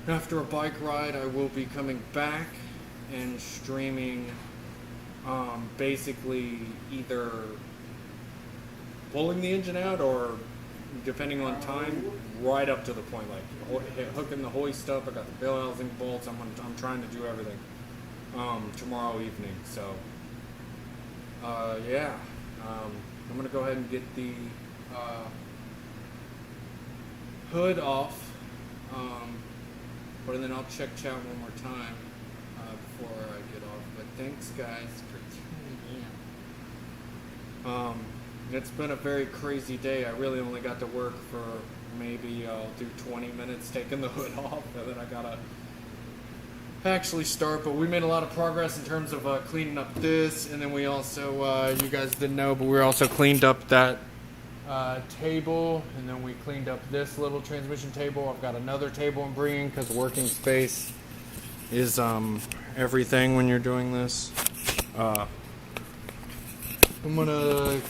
after a bike ride, I will be coming back and streaming basically either pulling the engine out or, depending on time, right up to the point, like hooking the hoist up. I got the bell housing bolts. I'm trying to do everything tomorrow evening. So yeah, I'm gonna go ahead and get the hood off, but then I'll check chat one more time before I get off. But thanks guys for tuning in. It's been a very crazy day. I really only got to work for maybe I'll do 20 minutes taking the hood off, and then I gotta actually start. But we made a lot of progress in terms of cleaning up this, and then we also, you guys didn't know, but we also cleaned up that table, and then we cleaned up this little transmission table. I've got another table I'm bringing because working space is everything when you're doing this. I'm gonna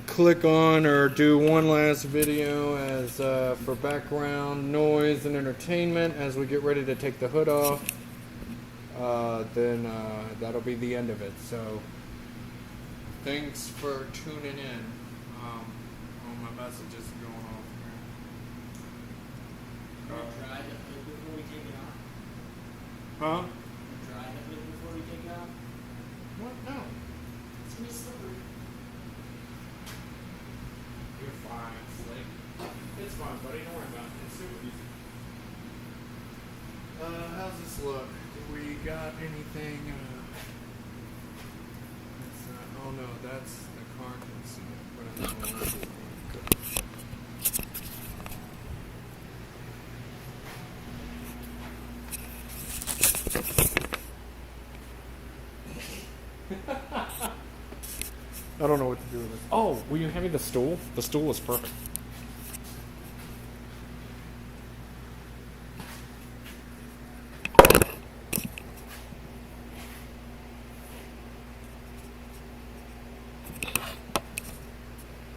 click on or do one last video as for background noise and entertainment as we get ready to take the hood off. Then that'll be the end of it. So thanks for tuning in. My message is going off here. Try the hood before we take it off. Huh? Try the hood before we take it off. What? No. It's gonna be slippery. You're fine, Slick. It's fine, buddy. Don't worry about it. It's super easy. How's this look? Do we got anything? Oh no, that's the car can see it. But I don't know where it is. I don't know what to do with this. Oh, will you hand me the stool? The stool is perfect.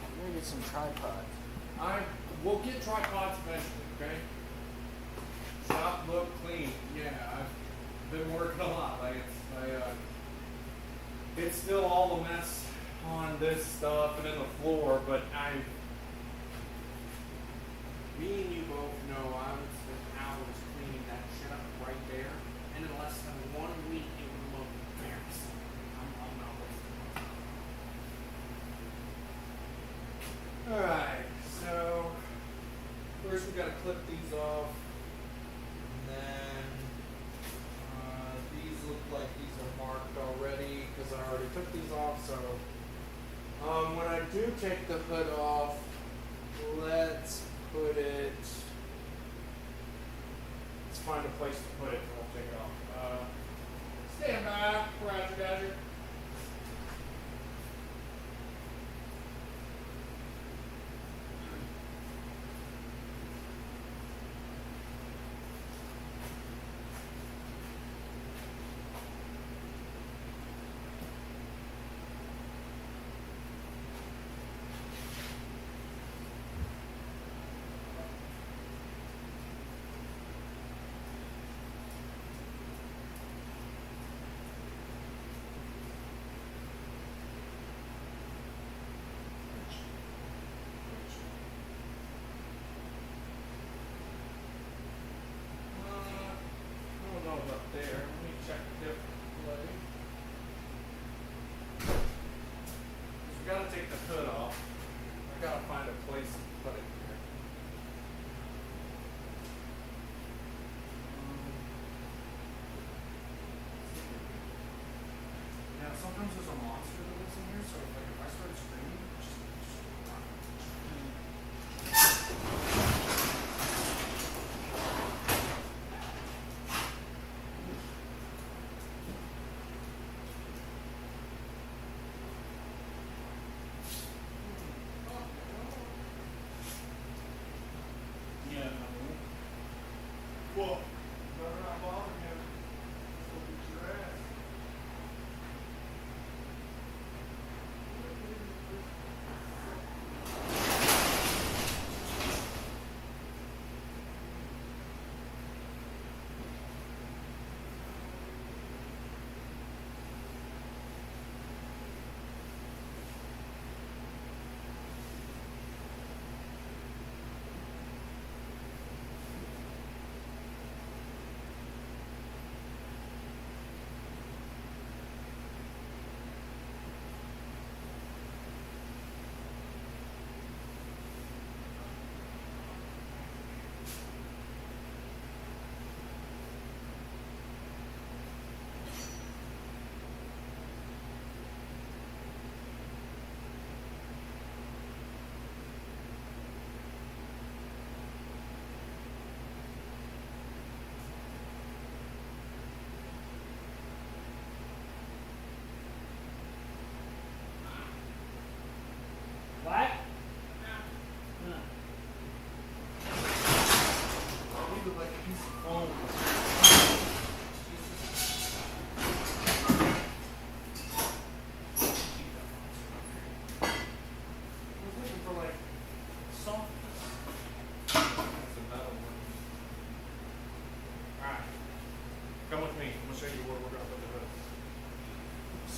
I'm gonna get some tripods. We'll get tripods eventually, okay? Shop look clean. Yeah, I've been working a lot. Like it's still all a mess on this stuff and in the floor, but me and you both know I would spend hours cleaning that shit up right there, and in less than 1 week it would look embarrassing. I'm not wasting my time. Alright, so first we gotta clip these off, and then these look like these are marked already because I already took these off. So when I do take the hood off, let's put it. Let's find a place to put it and we'll take it off. Stand by, Roger Dodger. There, let me check a different way. We gotta take the hood off. I gotta find a place to put it here. Yeah, sometimes there's a monster that lives in here, so if I start screaming, just run. Well, better not bother him. He'll beat your ass.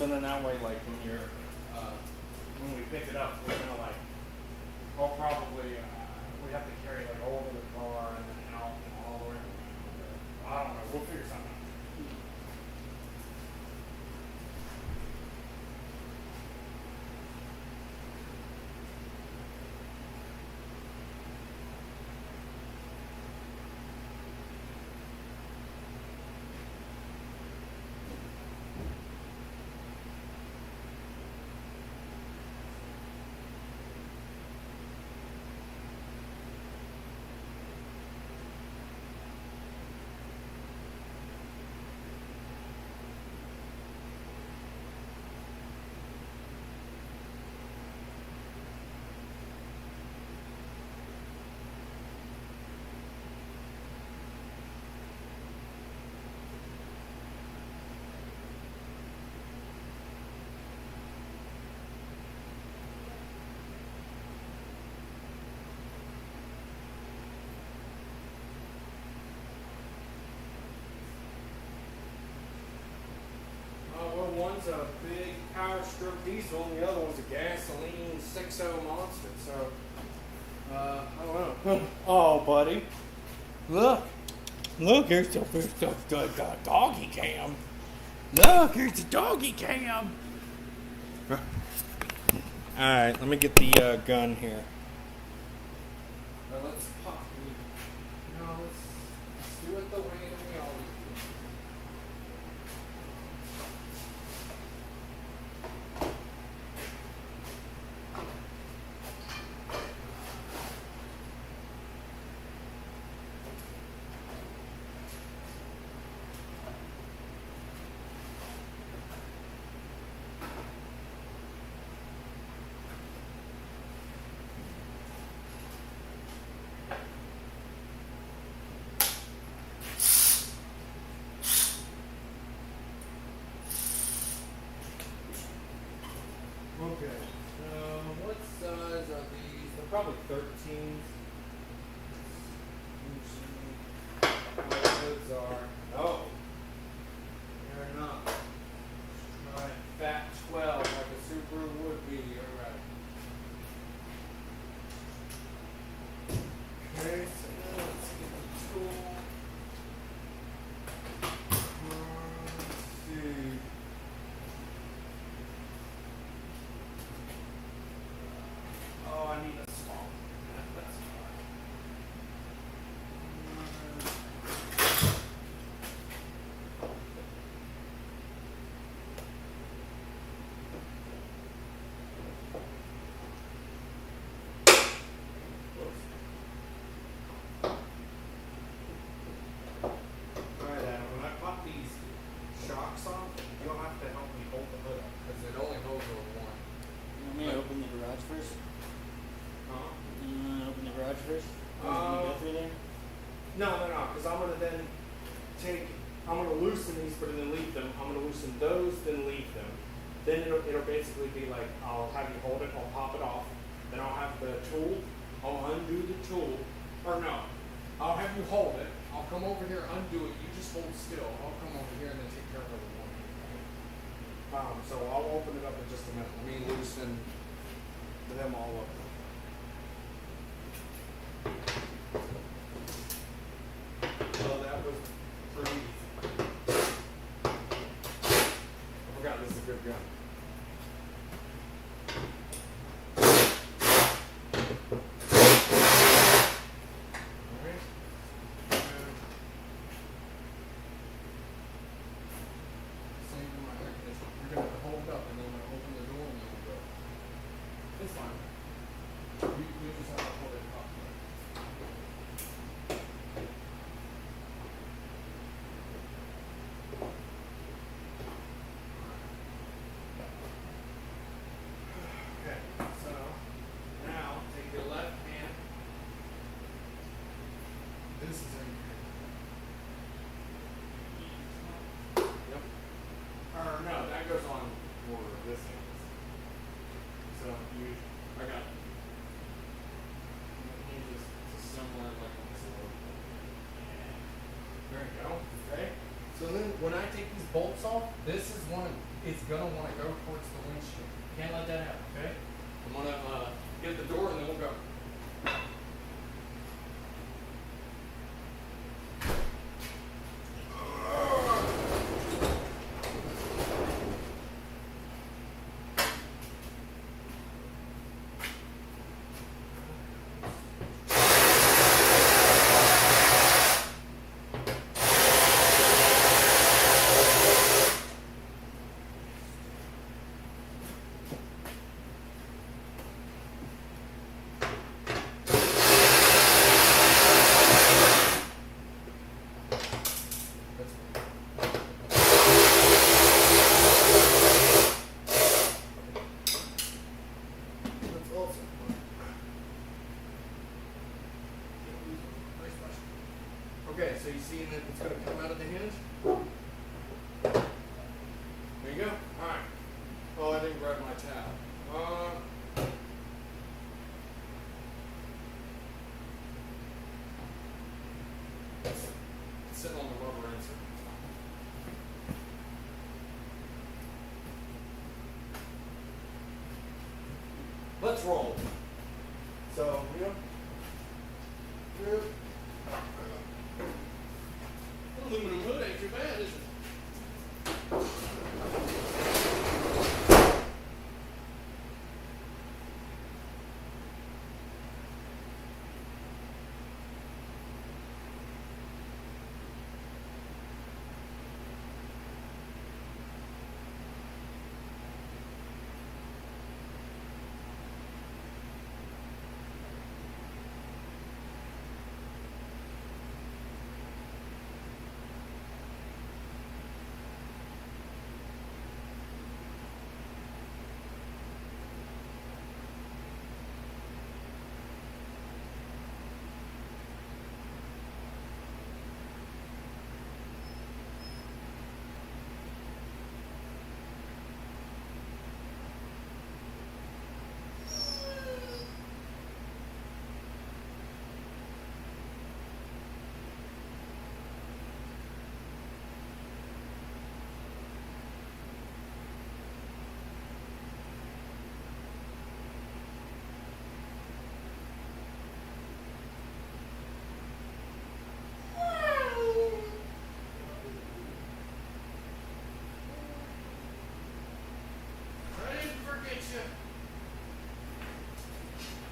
So then that way, like when you're, when we pick it up, we're gonna like, Well, probably we have to carry like over the car and then out and all the way around. I don't know. We'll figure something out. Well, one's a big power stroke diesel and the other one's a gasoline 6.0 monster. So, I don't know. oh, buddy, look, here's the doggy cam. Look, here's the doggy cam. All right, let me get the gun here. Let's pop. No, let's do it the way we always do. Okay. What size are these? They're probably 13s. My hoods are. No. They're not. Alright, fat 12 like a Subaru would be. Alright. Okay, so now let's get the tool. Let's see. Oh, I need a small. That's Alright, Adam, when I pop these shocks off, you'll have to help me hold the hood up because it only holds over one. You want me to open the garage first? Huh? You want to open the garage first? Or can you go through there? No, because I'm gonna then I'm gonna loosen these, but then leave them. I'm gonna loosen those, then leave them. Then it'll basically be like, I'll have you hold it, I'll pop it off, then I'll have the tool, I'll undo the tool, or no, I'll have you hold it, I'll come over here, undo it, you just hold still, I'll come over here and then take care of the one. So I'll open it up in just a minute. Let me loosen them all up. Oh, that was pretty easy. I forgot this is a good gun. Alright. Same in my air conditioner. You're gonna have to hold it up and then I'm gonna open the door and then we'll go. It's fine. We just have to hold it up. Okay, so now take your left hand. This is in here. Yep. Or no, that goes on for this hand. So I got it. Just similar like on this lower. There you go. Okay. So then when I take these bolts off, this is one of it's gonna want to go towards the windshield. Can't let that happen, okay? I'm gonna get the door and then we'll go. Okay, so you see that it's going to come out of the hinge? There you go. Alright. Oh, I didn't grab my tab. It's sitting on the rubber insert. Let's roll. So, Aluminum hood ain't too bad, is it?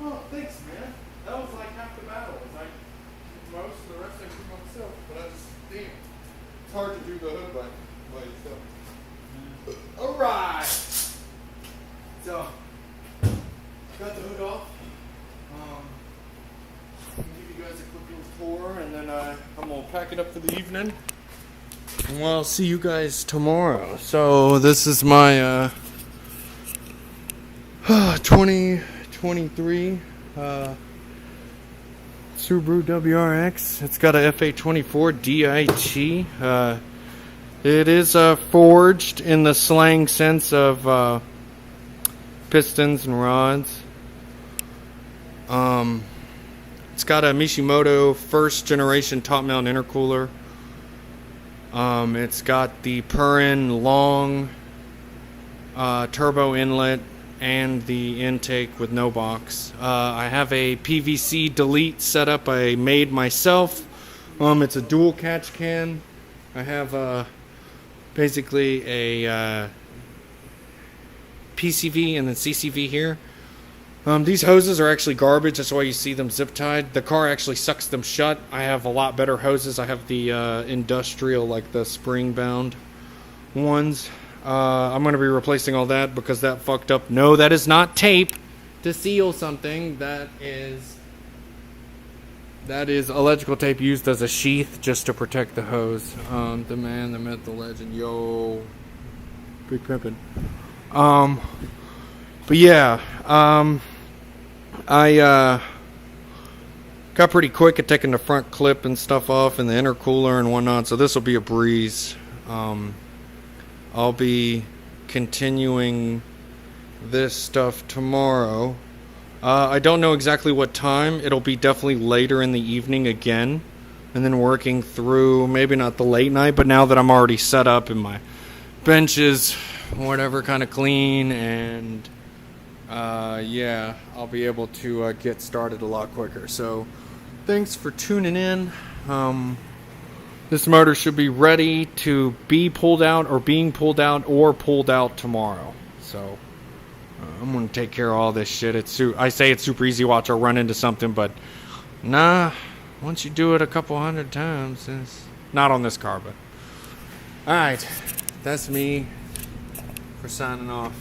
Oh, thanks, man. That was like half the battle. It's like most of the rest I do myself, but I just, damn. It's hard to do the hood by yourself. Alright! So, got the hood off. I'll give you guys a quick little tour, and then I'm going to pack it up for the evening. Well, I'll see you guys tomorrow. So, this is my 2023 Subaru WRX. It's got a FA24 DIT. It is forged in the slang sense of pistons and rods. It's got a Mishimoto first generation top mount intercooler. It's got the Purin long turbo inlet and the intake with no box. I have a PVC delete setup I made myself. It's a dual catch can. I have basically a PCV and then CCV here. These hoses are actually garbage. That's why you see them zip tied. The car actually sucks them shut. I have a lot better hoses. I have the industrial, like the spring bound ones. I'm going to be replacing all that because that fucked up. No, that is not tape to seal something. That is electrical tape used as a sheath just to protect the hose. The man, the myth, the legend. Yo, big pimpin'. But yeah, I got pretty quick at taking the front clip and stuff off and the intercooler and whatnot. So this will be a breeze. I'll be continuing this stuff tomorrow. I don't know exactly what time. It'll be definitely later in the evening again. And then working through, maybe not the late night, but now that I'm already set up and my bench is whatever kind of clean, and yeah, I'll be able to get started a lot quicker. So thanks for tuning in. This motor should be ready to be pulled out or being pulled out or pulled out tomorrow. So I'm going to take care of all this shit. I say it's super easy. Watch, I'll run into something, but nah, once you do it a couple hundred times, it's not on this car, but alright, that's me for signing off.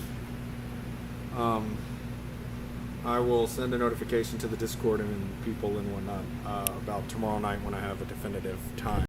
I will send a notification to the Discord and people and whatnot about tomorrow night when I have a definitive time.